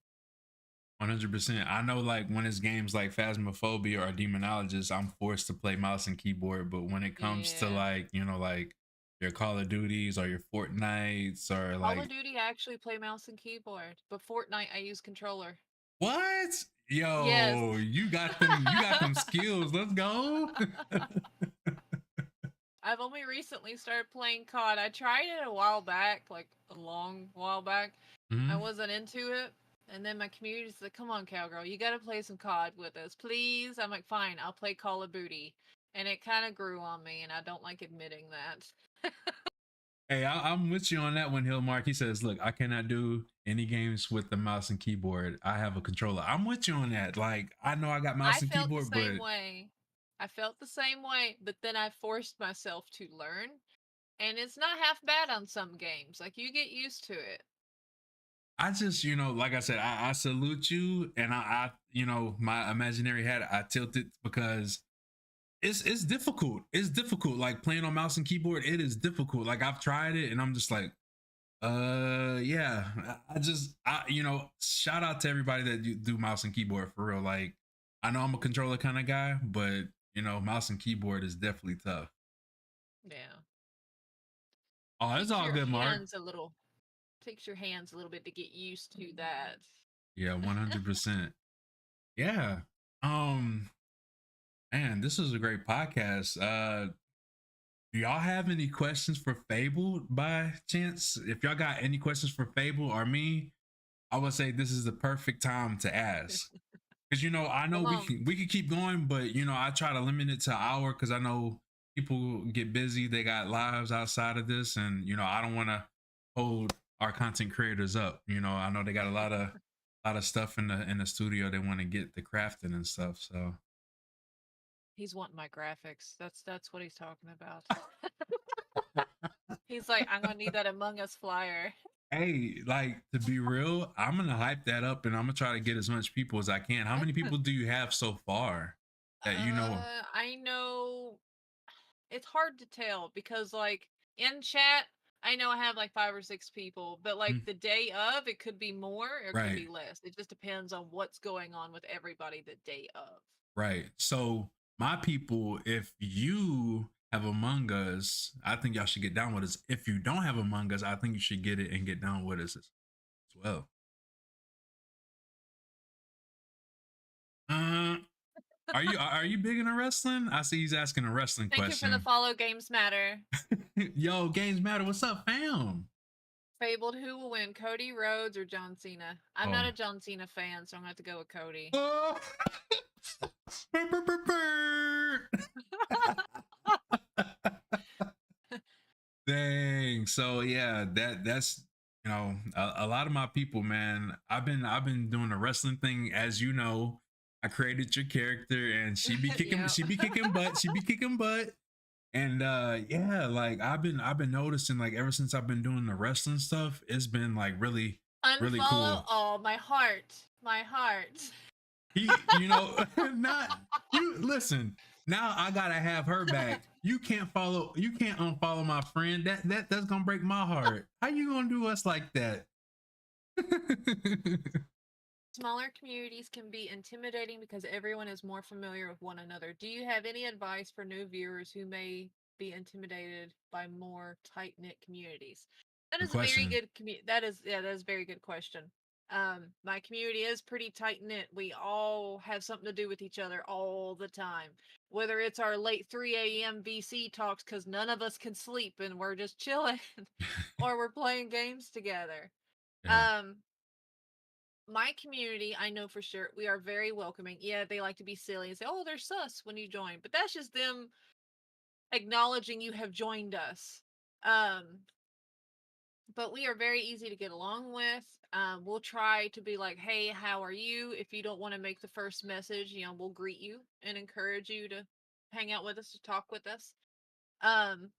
100%. I know, like when it's games like Phasmophobia or Demonologist, I'm forced to play mouse and keyboard. But when it comes to Yeah. like, like your Call of Duties or your Fortnites or Call of like Duty, I actually play mouse and keyboard, but Fortnite, I use controller. what? Yes. Yo, you got them skills. Let's go. I've only recently started playing COD. I tried it a while back, like a long while back. I Mhm. wasn't into it. And then my community said, come on, Cowgirl, you gotta play some COD with us, please. I'm like, fine, I'll play Call of Duty. And it kind of grew on me, and I don't like admitting that. Hey, I'm with you on that one, Hill Mark. He says, "Look, I cannot do any games with the mouse and keyboard. I have a controller." I'm with you on that. Like, I know I got I mouse and felt the keyboard, same but way. I felt the same way, but then I forced myself to learn. And it's not half bad on some games. Like, you get used to it. I just, like I said, I salute you, and my imaginary hat, I tilt it because it's difficult. It's difficult. Like playing on mouse and keyboard, it is difficult. Like I've tried it, and I'm just like, yeah. Shout out to everybody that do mouse and keyboard for real. Like, I know I'm a controller kind of guy, but mouse and keyboard is definitely tough. Yeah. Oh, it's Takes all your good, Mark. hands a little takes your hands a little bit to get used to that. Yeah, 100%. Yeah. Um, Man, this is a great podcast. Do y'all have any questions for Fable by chance? If y'all got any questions for Fable or me, I would say this is the perfect time to ask. Because I know Come we on. can we can keep going, but I try to limit it to an hour because I know people get busy. They got lives outside of this, and I don't want to hold our content creators up. I know they got a lot of stuff in the studio they want to get the crafting and stuff. So He's wanting my graphics. That's what he's talking about. He's like, I'm gonna need that Among Us flyer. hey, like to be real, I'm gonna hype that up and I'm gonna try to get as much people as I can. How many people do you have so far that you know? I know it's hard to tell because like in chat, I know I have like 5 or 6 people, but like Mm, the day of, it could be more or it could right, be less. It just depends on what's going on with everybody the day of. right. So my people, if you have Among Us, I think y'all should get down with us. If you don't have Among Us, I think you should get it and get down with us as well. Uh, are you big into wrestling? I see he's asking a wrestling Thank you for the question. follow. Games matter. Yo, games matter. What's up, fam? Fabled, who will win, Cody Rhodes or John Cena? I'm Oh. not a John Cena fan, so I'm gonna have to go with Cody. Oh. Dang. So yeah, that's a lot of my people, man. I've been doing the wrestling thing, as you know. I created your character, and she be kicking, Yeah. she be kicking butt, she be kicking butt. And yeah, like I've been noticing, like ever since I've been doing the wrestling stuff, it's been like really, really Unfollow. cool. Oh, my heart. My heart. Not you. Listen, now I gotta have her back. You can't unfollow my friend. That's gonna break my heart. How you gonna do us like that? Smaller communities can be intimidating because everyone is more familiar with one another. Do you have any advice for new viewers who may be intimidated by more tight knit communities? That Good is a very question. good that is that is a very good question. My community is pretty tight knit. We all have something to do with each other all the time. Whether it's our late 3 a.m. VC talks because none of us can sleep and we're just chilling, or we're playing games together. Yeah. Um, my community, I know for sure, we are very welcoming. Yeah, they like to be silly and say, "Oh, they're sus" when you join, but that's just them acknowledging you have joined us. Um, but we are very easy to get along with. We'll try to be like, "Hey, how are you?" If you don't want to make the first message, we'll greet you and encourage you to hang out with us, to talk with us. Um,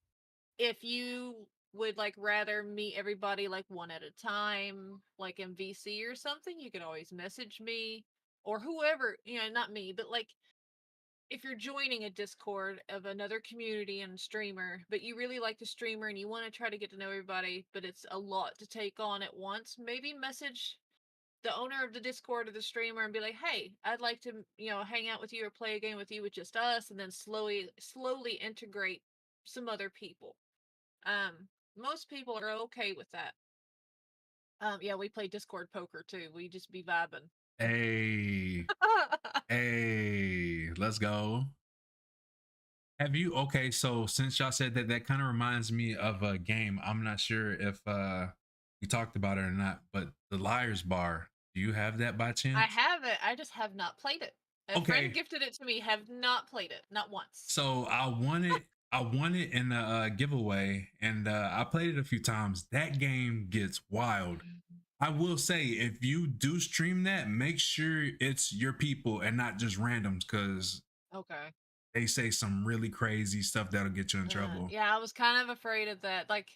if you would like rather meet everybody like one at a time, like in VC or something, you can always message me or whoever, not me, but like if you're joining a Discord of another community and streamer, but you really like the streamer and you want to try to get to know everybody, but it's a lot to take on at once, maybe message the owner of the Discord or the streamer and be like, "Hey, I'd like to, hang out with you or play a game with you with just us," and then slowly integrate some other people. Most people are okay with that. Yeah, we play Discord poker too. We just be vibing. Hey, hey, let's go. Have you okay, so since y'all said that, that kind of reminds me of a game. I'm not sure if we talked about it or not, but the Liar's Bar. Do you have that by I chance? have it. I just have not played it. A friend Okay, gifted it to me. Have not played it, not once. so I won it in a giveaway, and I played it a few times. That game gets wild. I will say, if you do stream that, make sure it's your people and not just randoms, because Okay. they say some really crazy stuff that'll get you in trouble. Yeah, I was kind of afraid of that. Like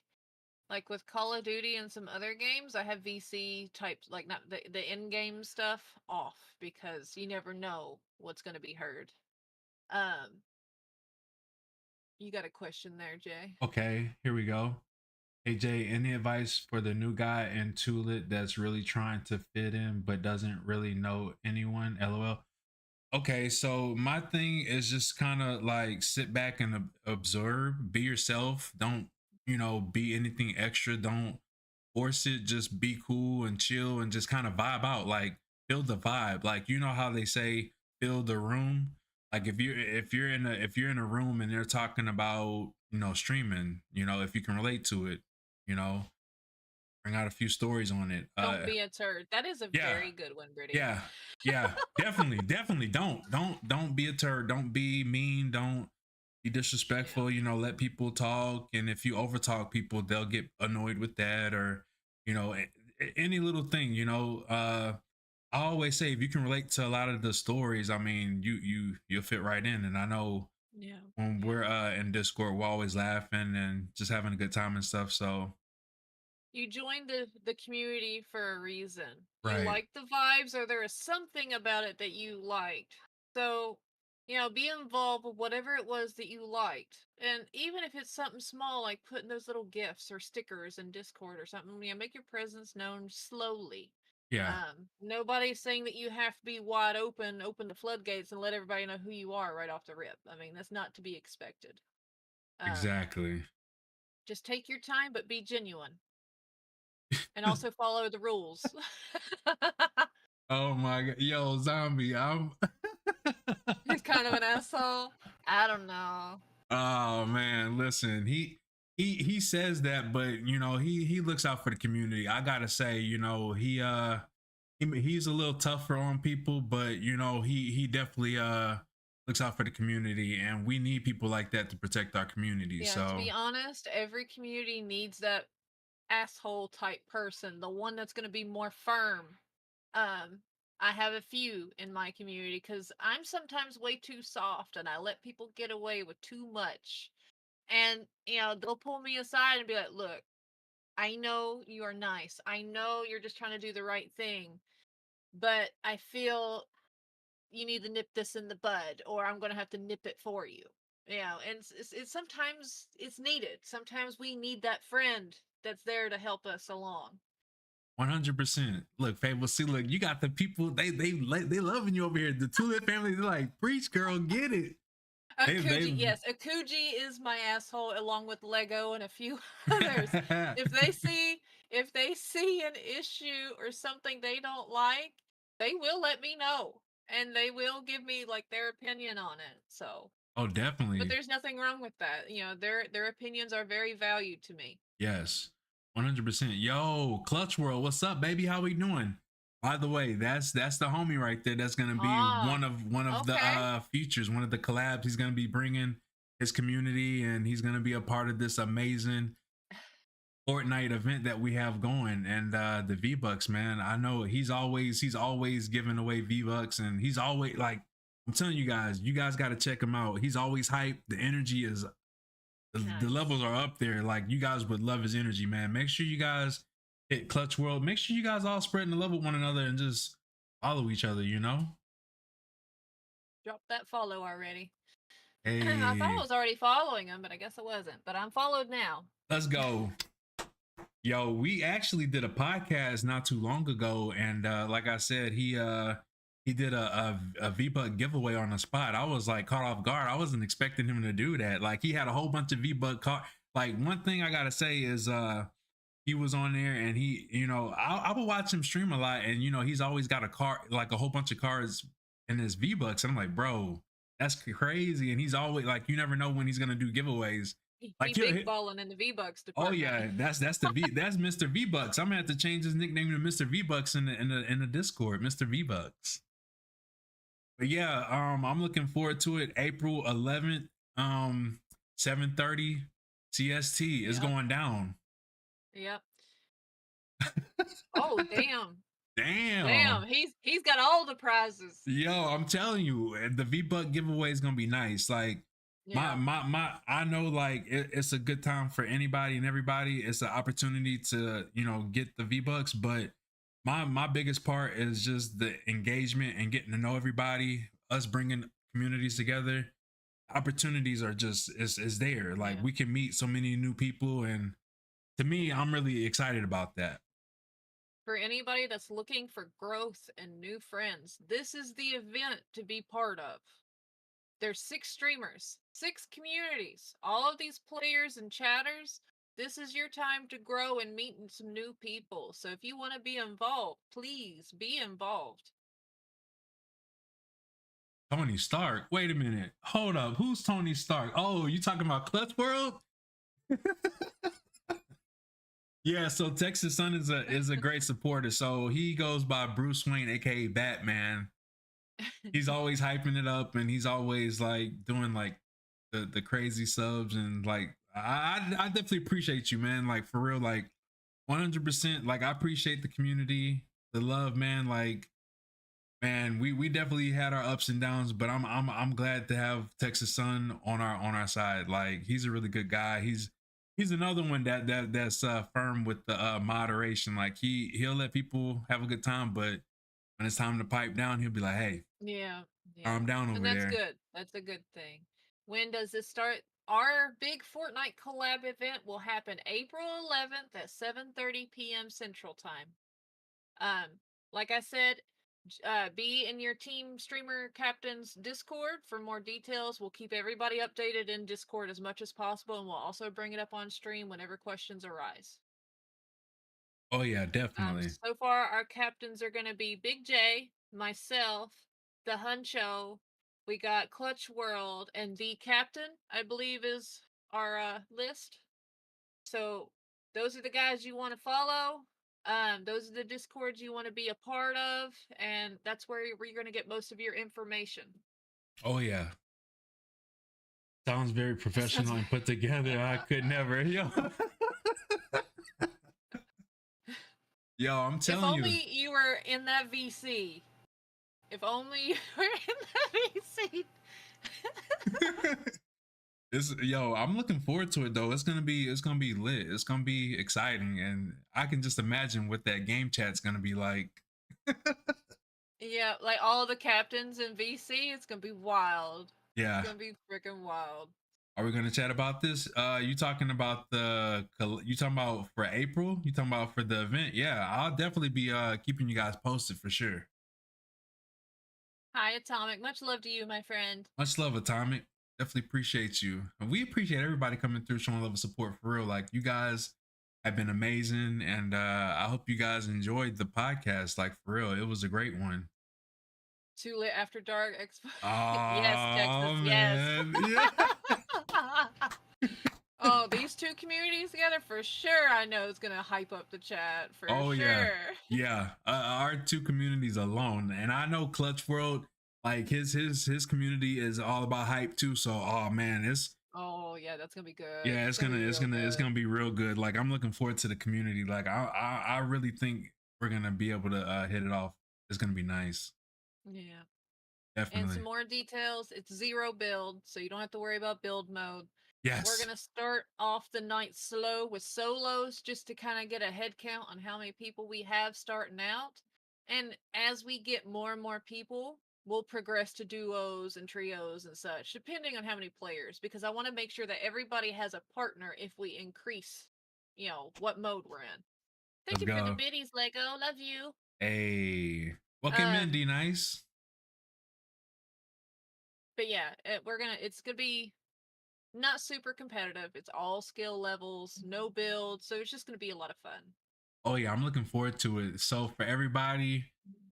with Call of Duty and some other games, I have VC types, like not the in-game stuff off because you never know what's going to be heard. Um, you got a question there, Jay? Okay, here we go. Hey Jay, any advice for the new guy in Tulit that's really trying to fit in but doesn't really know anyone? LOL. Okay, so my thing is just kind of like sit back and observe, be yourself. Don't, be anything extra. Don't force it. Just be cool and chill and just kind of vibe out. Like feel the vibe. Like you know how they say fill the room. Like if you're in a room and they're talking about streaming, if you can relate to it, you know, bring out a few stories on it. Don't be a turd. That is a Yeah, very good one, Brittany. yeah, yeah, definitely don't be a turd, don't be mean, don't be Yeah. disrespectful, let people talk, and if you over talk people, they'll get annoyed with that, or any little thing, I always say if you can relate to a lot of the stories, I mean, you'll fit right in. And I know Yeah. when Yeah. we're in Discord, we're always laughing and just having a good time and stuff. So You joined the community for a reason. You right. like the vibes, or there is something about it that you liked. So, be involved with whatever it was that you liked. And even if it's something small, like putting those little gifts or stickers in Discord or something, make your presence known slowly. Yeah, Nobody's saying that you have to be wide open the floodgates and let everybody know who you are right off the rip. I mean, that's not to be expected. Um, exactly. just take your time, but be genuine. And also follow the rules. Oh my god, yo, zombie, I'm He's kind of an asshole. I don't know. oh man, listen, he says that, but he looks out for the community. I gotta say, he's a little tougher on people, but he definitely looks out for the community, and we need people like that to protect our community. Yeah, to So be honest, every community needs that asshole type person, the one that's going to be more firm. Um, I have a few in my community because I'm sometimes way too soft and I let people get away with too much. And, they'll pull me aside and be like, "Look, I know you are nice. I know you're just trying to do the right thing, but I feel you need to nip this in the bud, or I'm going to have to nip it for you." And it's sometimes it's needed. Sometimes we need that friend that's there to help us along. 100%. Look, Fable, see, look, you got the people, they loving you over here. The Tulip family, they're like, preach, girl, get it. They Akuji, yes, Akuji is my asshole along with Lego and a few others. If they see if they see an issue or something they don't like, they will let me know and they will give me like their opinion on it. So, oh, but definitely. there's nothing wrong with that. Their opinions are very valued to me. Yes, 100%. Yo, Clutch World, what's up, baby? How we doing? By the way, that's the homie right there. That's gonna be Ah, one of the okay. features, one of the collabs. He's gonna be bringing his community, and he's gonna be a part of this amazing Fortnite event that we have going. And the V Bucks, man, I know he's always giving away V Bucks, and he's always like, I'm telling you guys got to check him out. He's always hyped. The energy is the Nice. levels are up there. Like you guys would love his energy, man. Make sure you guys hit Clutch World. Make sure you guys all spreading the love with one another and just follow each other. Drop that follow already. I thought I Hey, was already following him, but I guess I wasn't. But I'm followed now. let's go. Yo, we actually did a podcast not too long ago, and like I said, he did a V-Buck giveaway on the spot. I was like caught off guard. I wasn't expecting him to do that. Like he had a whole bunch of V-Buck like one thing I gotta say is he was on there and he, I would watch him stream a lot, and he's always got a car, like a whole bunch of cards in his V-Bucks. And I'm like, bro, that's crazy. And he's always like, you never know when he's gonna do giveaways. He Like big balling in the V-Bucks oh department. yeah, that's Mr. V Bucks. I'm gonna have to change his nickname to Mr. V Bucks in the Discord, Mr. V Bucks. But yeah, I'm looking forward to it. April 11th, 7:30 CST is Yep. going down. Yep. Oh damn. Damn. Damn. He's got all the prizes. Yo, I'm telling you, the V Buck giveaway is gonna be nice. Like Yeah. I know like it's a good time for anybody and everybody. It's an opportunity to get the V Bucks, but my biggest part is just the engagement and getting to know everybody. Us bringing communities together. Opportunities are just is there. Like Yeah. we can meet so many new people, and to me, I'm really excited about that. For anybody that's looking for growth and new friends, this is the event to be part of. There's 6 streamers, 6 communities, all of these players and chatters. This is your time to grow and meet some new people. So if you want to be involved, please be involved. Tony Stark. Wait a minute. Hold up. Who's Tony Stark? Oh, you talking about Clutch World? Yeah, so Texas Sun is a great supporter. So he goes by Bruce Wayne, aka Batman. He's always hyping it up, and he's always like doing like the crazy subs, and like I definitely appreciate you, man. Like for real, like 100%. Like I appreciate the community, the love, man. Like man, we definitely had our ups and downs, but I'm glad to have Texas Sun on our side. Like he's a really good guy. He's another one that's firm with the moderation. Like he'll let people have a good time, but when it's time to pipe down, he'll be like, "Hey, Yeah, yeah. calm down And over that's there." good. That's a good thing. When does this start? Our big Fortnite collab event will happen April 11th at 7:30 p.m. Central Time. Um, like I said, be in your team streamer captain's Discord for more details. We'll keep everybody updated in Discord as much as possible, and we'll also bring it up on stream whenever questions arise. Oh yeah, definitely. So far, our captains are going to be Big J, myself, the Huncho. We got Clutch World, and the captain, I believe, is our list. So those are the guys you want to follow. Those are the discords you want to be a part of, and that's where you're going to get most of your information. Oh yeah. Sounds very Sounds professional and put together. I could never. Yo. Yo, I'm if telling you. only you were in that VC. If only you were in that VC. I'm looking forward to it though. It's gonna be lit. It's gonna be exciting, and I can just imagine what that game chat's gonna be like. Yeah, like all the captains in VC, it's gonna be wild. Yeah. It's gonna be freaking wild. Are we gonna chat about this? You talking about you talking about for April? You talking about for the event? Yeah, I'll definitely be keeping you guys posted for sure. Hi, Atomic. Much love to you, my friend. Much love, Atomic. Definitely appreciate you. And we appreciate everybody coming through, showing love and support for real. Like you guys have been amazing, and I hope you guys enjoyed the podcast. Like for real, it was a great one. Too Lit After Dark Expo. Yes, Oh Texas. man, Yes. yeah. Oh, these two communities together for sure. I know it's gonna hype up the chat for Oh sure. yeah. Our two communities alone, and I know Clutch World, like his community is all about hype too. So oh man, Oh yeah, that's gonna be good. yeah, it's gonna be real good. Like I'm looking forward to the community. Like I really think we're gonna be able to hit it off. It's gonna be nice. Yeah. Definitely. And some more details. It's 0 build, so you don't have to worry about build mode. Yes. We're gonna start off the night slow with solos just to kind of get a head count on how many people we have starting out. And as we get more and more people, we'll progress to duos and trios and such, depending on how many players, because I want to make sure that everybody has a partner if we increase, what mode we're in. Thank Let's you for the go. biddies, Lego. Love you. Hey, welcome in, Um, D Nice. but yeah, it's gonna be not super competitive. It's all skill levels, no build, so it's just gonna be a lot of fun. Oh yeah, I'm looking forward to it. So for everybody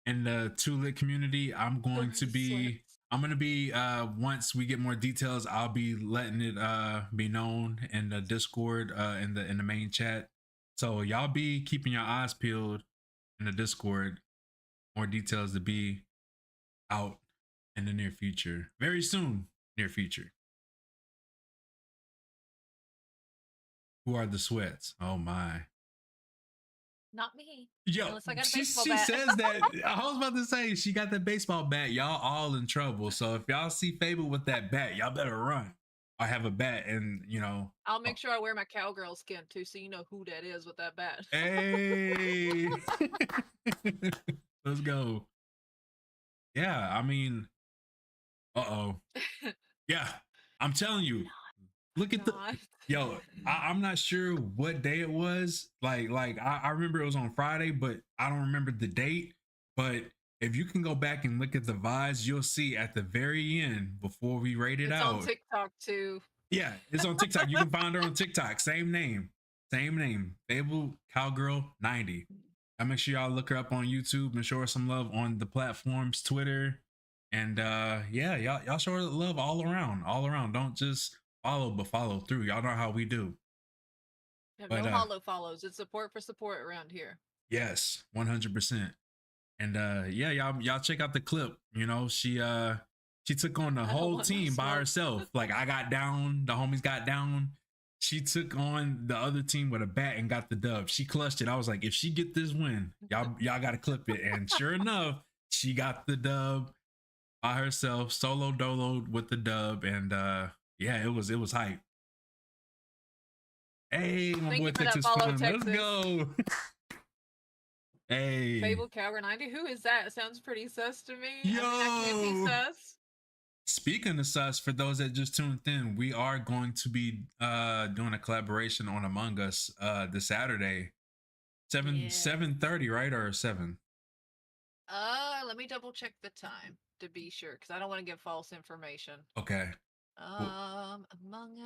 in the Too Lit community, So are the sweats. I'm gonna be once we get more details, I'll be letting it be known in the Discord, in the main chat. So y'all be keeping your eyes peeled in the Discord. More details to be out in the near future. Very soon, near future. Who are the sweats? Oh my. Not me. Yo, Unless I got a she baseball she bat. says that. I was about to say she got the baseball bat. Y'all all in trouble. So if y'all see Fable with that bat, y'all better run. I have a bat, and I'll oh, make sure I wear my cowgirl skin too, so you know who that is with that bat. hey, let's go. Yeah, I mean, oh, yeah. I'm telling you, look at the God. yo. I'm not sure what day it was. I remember it was on Friday, but I don't remember the date. But if you can go back and look at the vibes, you'll see at the very end before we rate it It's on out. TikTok too. Yeah, it's on TikTok. You can find her on TikTok. Same name. Same name. Fabledcowgirl90. I make sure y'all look her up on YouTube and show her some love on the platforms, Twitter. And yeah, y'all show her love all around. All around. Don't just follow, but follow through. Y'all know how we do. I have But no hollow follows. It's support for support around here. yes, 100%. And yeah, y'all check out the clip. She took on the I don't whole want no team by smoke. herself. Like I got down, the homies got down. She took on the other team with a bat and got the dub. She clutched it. I was like, if she get this win, y'all gotta clip it. And sure enough, she got the dub by herself, solo dolo with the dub. And yeah, it was hype. Hey, my Thank boy you for that Texas follow, Fun. Let's Texas. go. Hey. Fabledcowgirl90. Who is that? It sounds pretty sus to me. I mean, I can't be Yo. sus. Speaking of sus, for those that just tuned in, we are going to be doing a collaboration on Among Us this Saturday. 7:30, right? Or 7? Let me double check the time to be sure, because I don't want to give false information. Okay. Cool. Among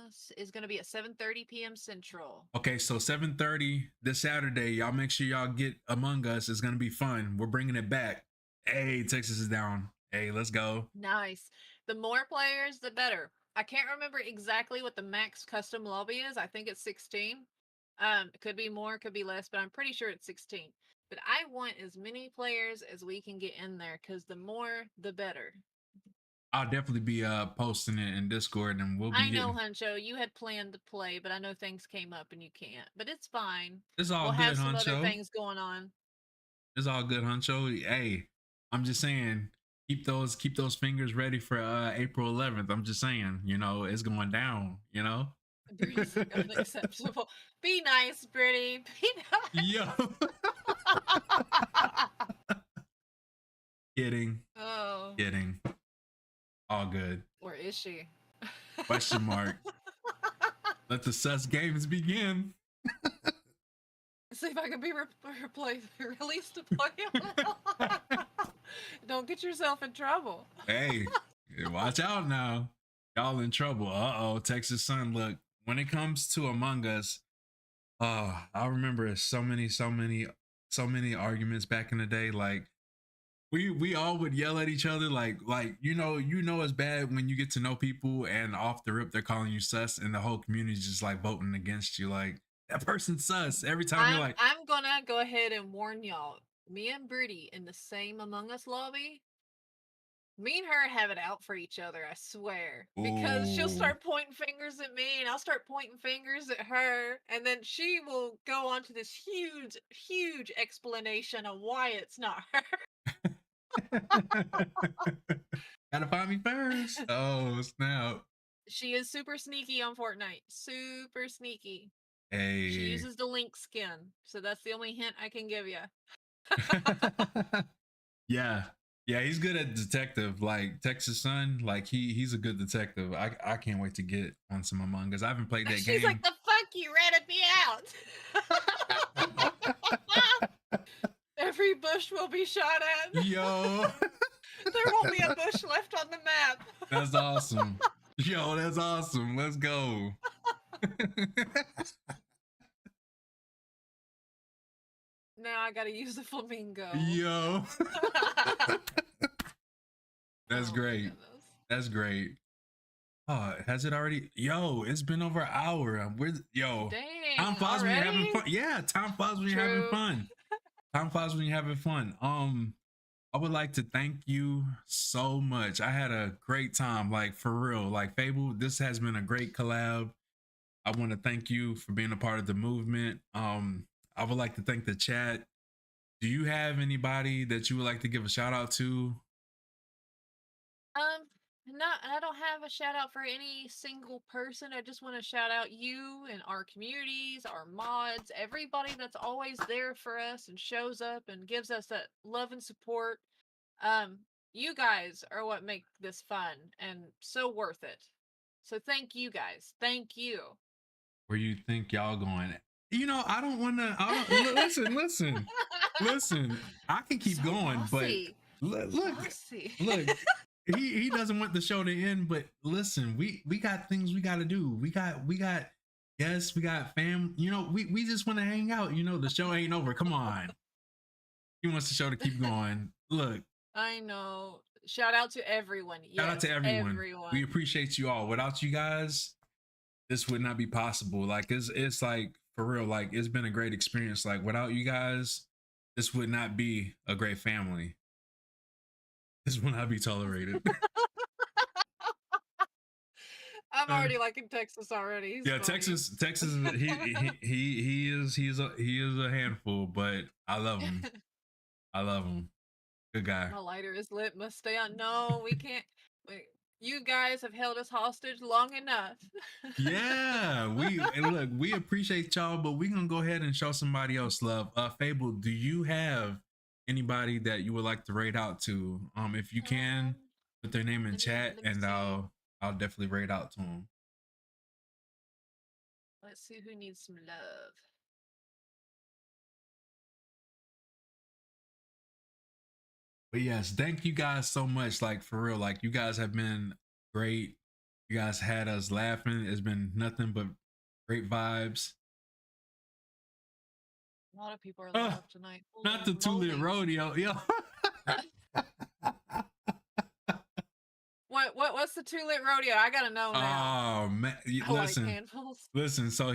Us is gonna be at 7:30 p.m. Central. Okay, so 7:30 this Saturday. Y'all make sure y'all get Among Us. It's gonna be fun. We're bringing it back. Hey, Texas is down. Hey, let's go. Nice. The more players, the better. I can't remember exactly what the max custom lobby is. I think it's 16. It could be more, could be less, but I'm pretty sure it's 16. But I want as many players as we can get in there, because the more, the better. I'll definitely be posting it in Discord, and we'll be I know, getting. Huncho, you had planned to play, but I know things came up and you can't. But it's fine. It's all We'll good, have some other Huncho. things going on. It's all good, Huncho. Hey, I'm just saying, keep those fingers ready for April 11th. I'm just saying, it's going down. Brittany's unacceptable. Be nice, Brittany. Be Yo, nice. kidding, Oh. kidding. All good. Or is she? Question mark. Let the sus games begin. See if I can be released to play. Don't get yourself in trouble. Hey, watch out now. Y'all in trouble. Uh-oh, Texas Sun. Look, when it comes to Among Us, I remember so many arguments back in the day. Like we all would yell at each other, like it's bad when you get to know people and off the rip they're calling you sus, and the whole community's just like voting against you. Like that person's sus every time. You're like, I'm gonna go ahead and warn y'all. Me and Brittany in the same Among Us lobby. Me and her have it out for each other, I swear. Because she'll oh, start pointing fingers at me and I'll start pointing fingers at her. And then she will go on to this huge, huge explanation of why it's not her. gotta find me first. Oh snap! She is super sneaky on Fortnite. Super sneaky. She Hey. uses the Link skin. So that's the only hint I can give you. Yeah. Yeah, he's good at detective. Like Texas Sun, like he's a good detective. I can't wait to get on some Among Us. I haven't played that She's like, game. the fuck you ratted me out. Every bush will be shot at. Yo, There won't be a bush left on the map. that's awesome. Yo, that's awesome. Let's go. Now I gotta use the flamingo. Yo, that's Oh my great. goodness. That's great. Oh, has it already? Yo, it's been over an hour. Yo, time Dang, flies when you're having already? fun. Yeah, time flies when you're having True. fun. Time flies when you're having fun. I would like to thank you so much. I had a great time, like for real. Like Fable, this has been a great collab. I want to thank you for being a part of the movement. I would like to thank the chat. Do you have anybody that you would like to give a shout out to? Um, not I don't have a shout out for any single person. I just want to shout out you and our communities, our mods, everybody that's always there for us and shows up and gives us that love and support. Um, you guys are what make this fun and so worth it. So thank you guys. Thank you. Where you think y'all going? I don't want to. I don't listen. I can keep So going, but bossy. look, Bossy. look. He doesn't want the show to end, but listen, we got things we got to do. We got yes, we got fam. We just want to hang out. The show ain't over. Come on. He wants the show to keep going. Look, I know. Shout out to everyone. shout out to Yes, everyone. We everyone. appreciate you all. Without you guys, this would not be possible. Like it's like for real. Like it's been a great experience. Like without you guys, this would not be a great family. This would not be tolerated. I'm already liking Texas already. He's Yeah, funny. Texas. He is a handful, but I love him. I love him. Good guy. My lighter is lit. Must stay on. No, we can't. Wait, you guys have held us hostage long enough. Yeah, look, we appreciate y'all, but we gonna go ahead and show somebody else love. Fable, do you have anybody that you would like to raid out to? If you um, can, put their name in let me chat, let me and see. I'll definitely raid out to them. Let's see who needs some love. But yes, thank you guys so much. Like for real, like you guys have been great. You guys had us laughing. It's been nothing but great vibes. A lot of people are lit Uh, up tonight. Not Holy the two-lit moly! rodeo, yo. What's the two lit rodeo? I gotta know now. Oh man, I like listen, handfuls. listen. So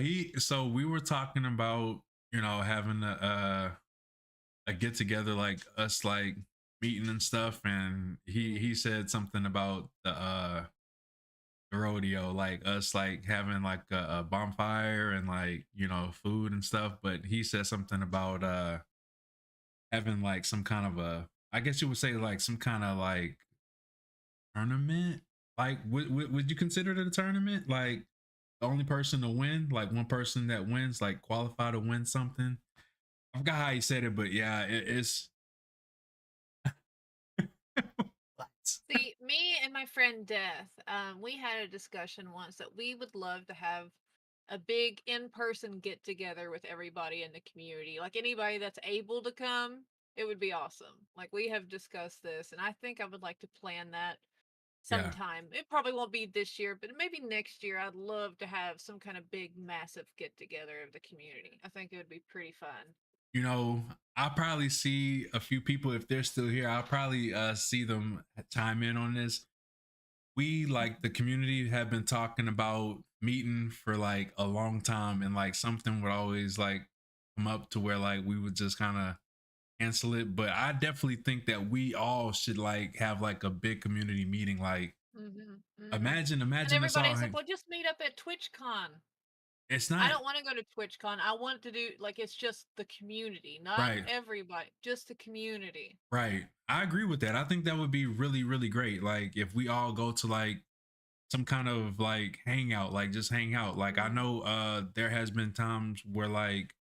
we were talking about having a get together, like us like meeting and stuff, and he said something about the rodeo, like us like having like a bonfire and like food and stuff. But he said something about having like some kind of a, I guess you would say like some kind of like tournament. Like would you consider it a tournament? Like the only person to win, like one person that wins, like qualify to win something. I forgot how he said it, but yeah, it's See, me and my friend Death, we had a discussion once that we would love to have a big in-person get together with everybody in the community. Like anybody that's able to come, it would be awesome. Like we have discussed this, and I think I would like to plan that yeah. sometime. It probably won't be this year, but maybe next year. I'd love to have some kind of big, massive get together of the community. I think it would be pretty fun. you know, I'll probably see a few people if they're still here. I'll probably see them chime in on this. We like the community have been talking about meeting for like a long time, and like something would always like come up to where like we would just kind of cancel it. But I definitely think that we all should like have like a big community meeting. Like imagine, And imagine us all. everybody's like, "Well, just meet up at TwitchCon." It's I not don't want to go to TwitchCon. I want to do like it's just the community, not right. everybody, just the community. Right. I agree with that. I think that would be really, really great. Like if we all go to like some kind of like hangout, like just hang out. Like I Mhm. know there has been times where like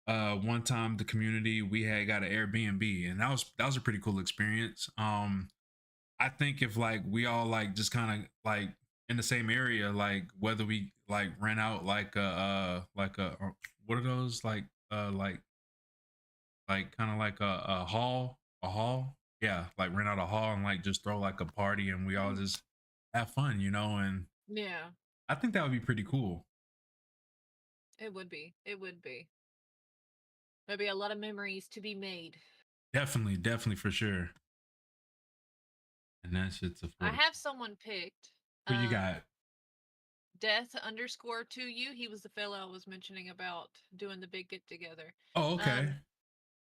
one time the community we had got an Airbnb, and that was a pretty cool experience. I think if like we all like just kind of like in the same area, like whether we like rent out like a what are those like kind of like a hall, yeah, like rent out a hall and like just throw like a party and we all Mm. just have fun, and Yeah, I think that would be pretty cool. it would be. It would be. There'd be a lot of memories to be made. Definitely, definitely for sure. And that shit's I affordable. have someone picked. Who you Um, got? Death underscore to you. He was the fellow I was mentioning about doing the big get together. Oh, okay. Um,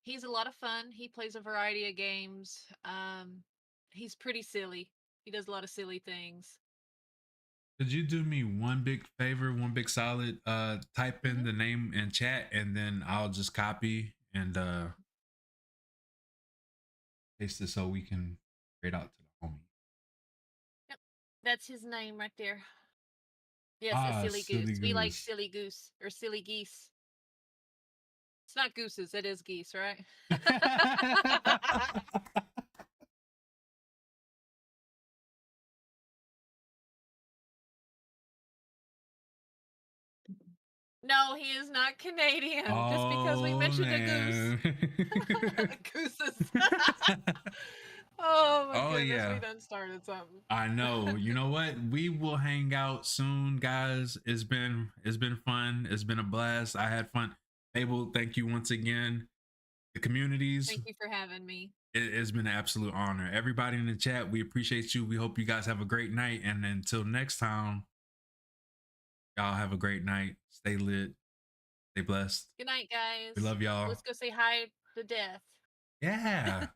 he's a lot of fun. He plays a variety of games. He's pretty silly. He does a lot of silly things. Could you do me one big favor, one big solid? Type in Hmm. the name in chat and then I'll just copy and paste it so we can straight out to the homie. Yep, that's his name right there. Yes, a Ah, silly silly goose. We like goose. silly goose or silly geese. It's not gooses, it is geese, right? No, he is not Canadian. Just because we Oh mentioned a goose. man. Gooses. Oh my Oh goodness, we yeah. done started something. I know. You know what? We will hang out soon, guys. It's been fun. It's been a blast. I had fun. Abel, thank you once again. The communities, Thank you for having me. it's been an absolute honor. Everybody in the chat, we appreciate you. We hope you guys have a great night. And until next time, y'all have a great night. Stay lit. Stay blessed. Good night, We guys. love y'all. Let's go say hi to Death. Yeah.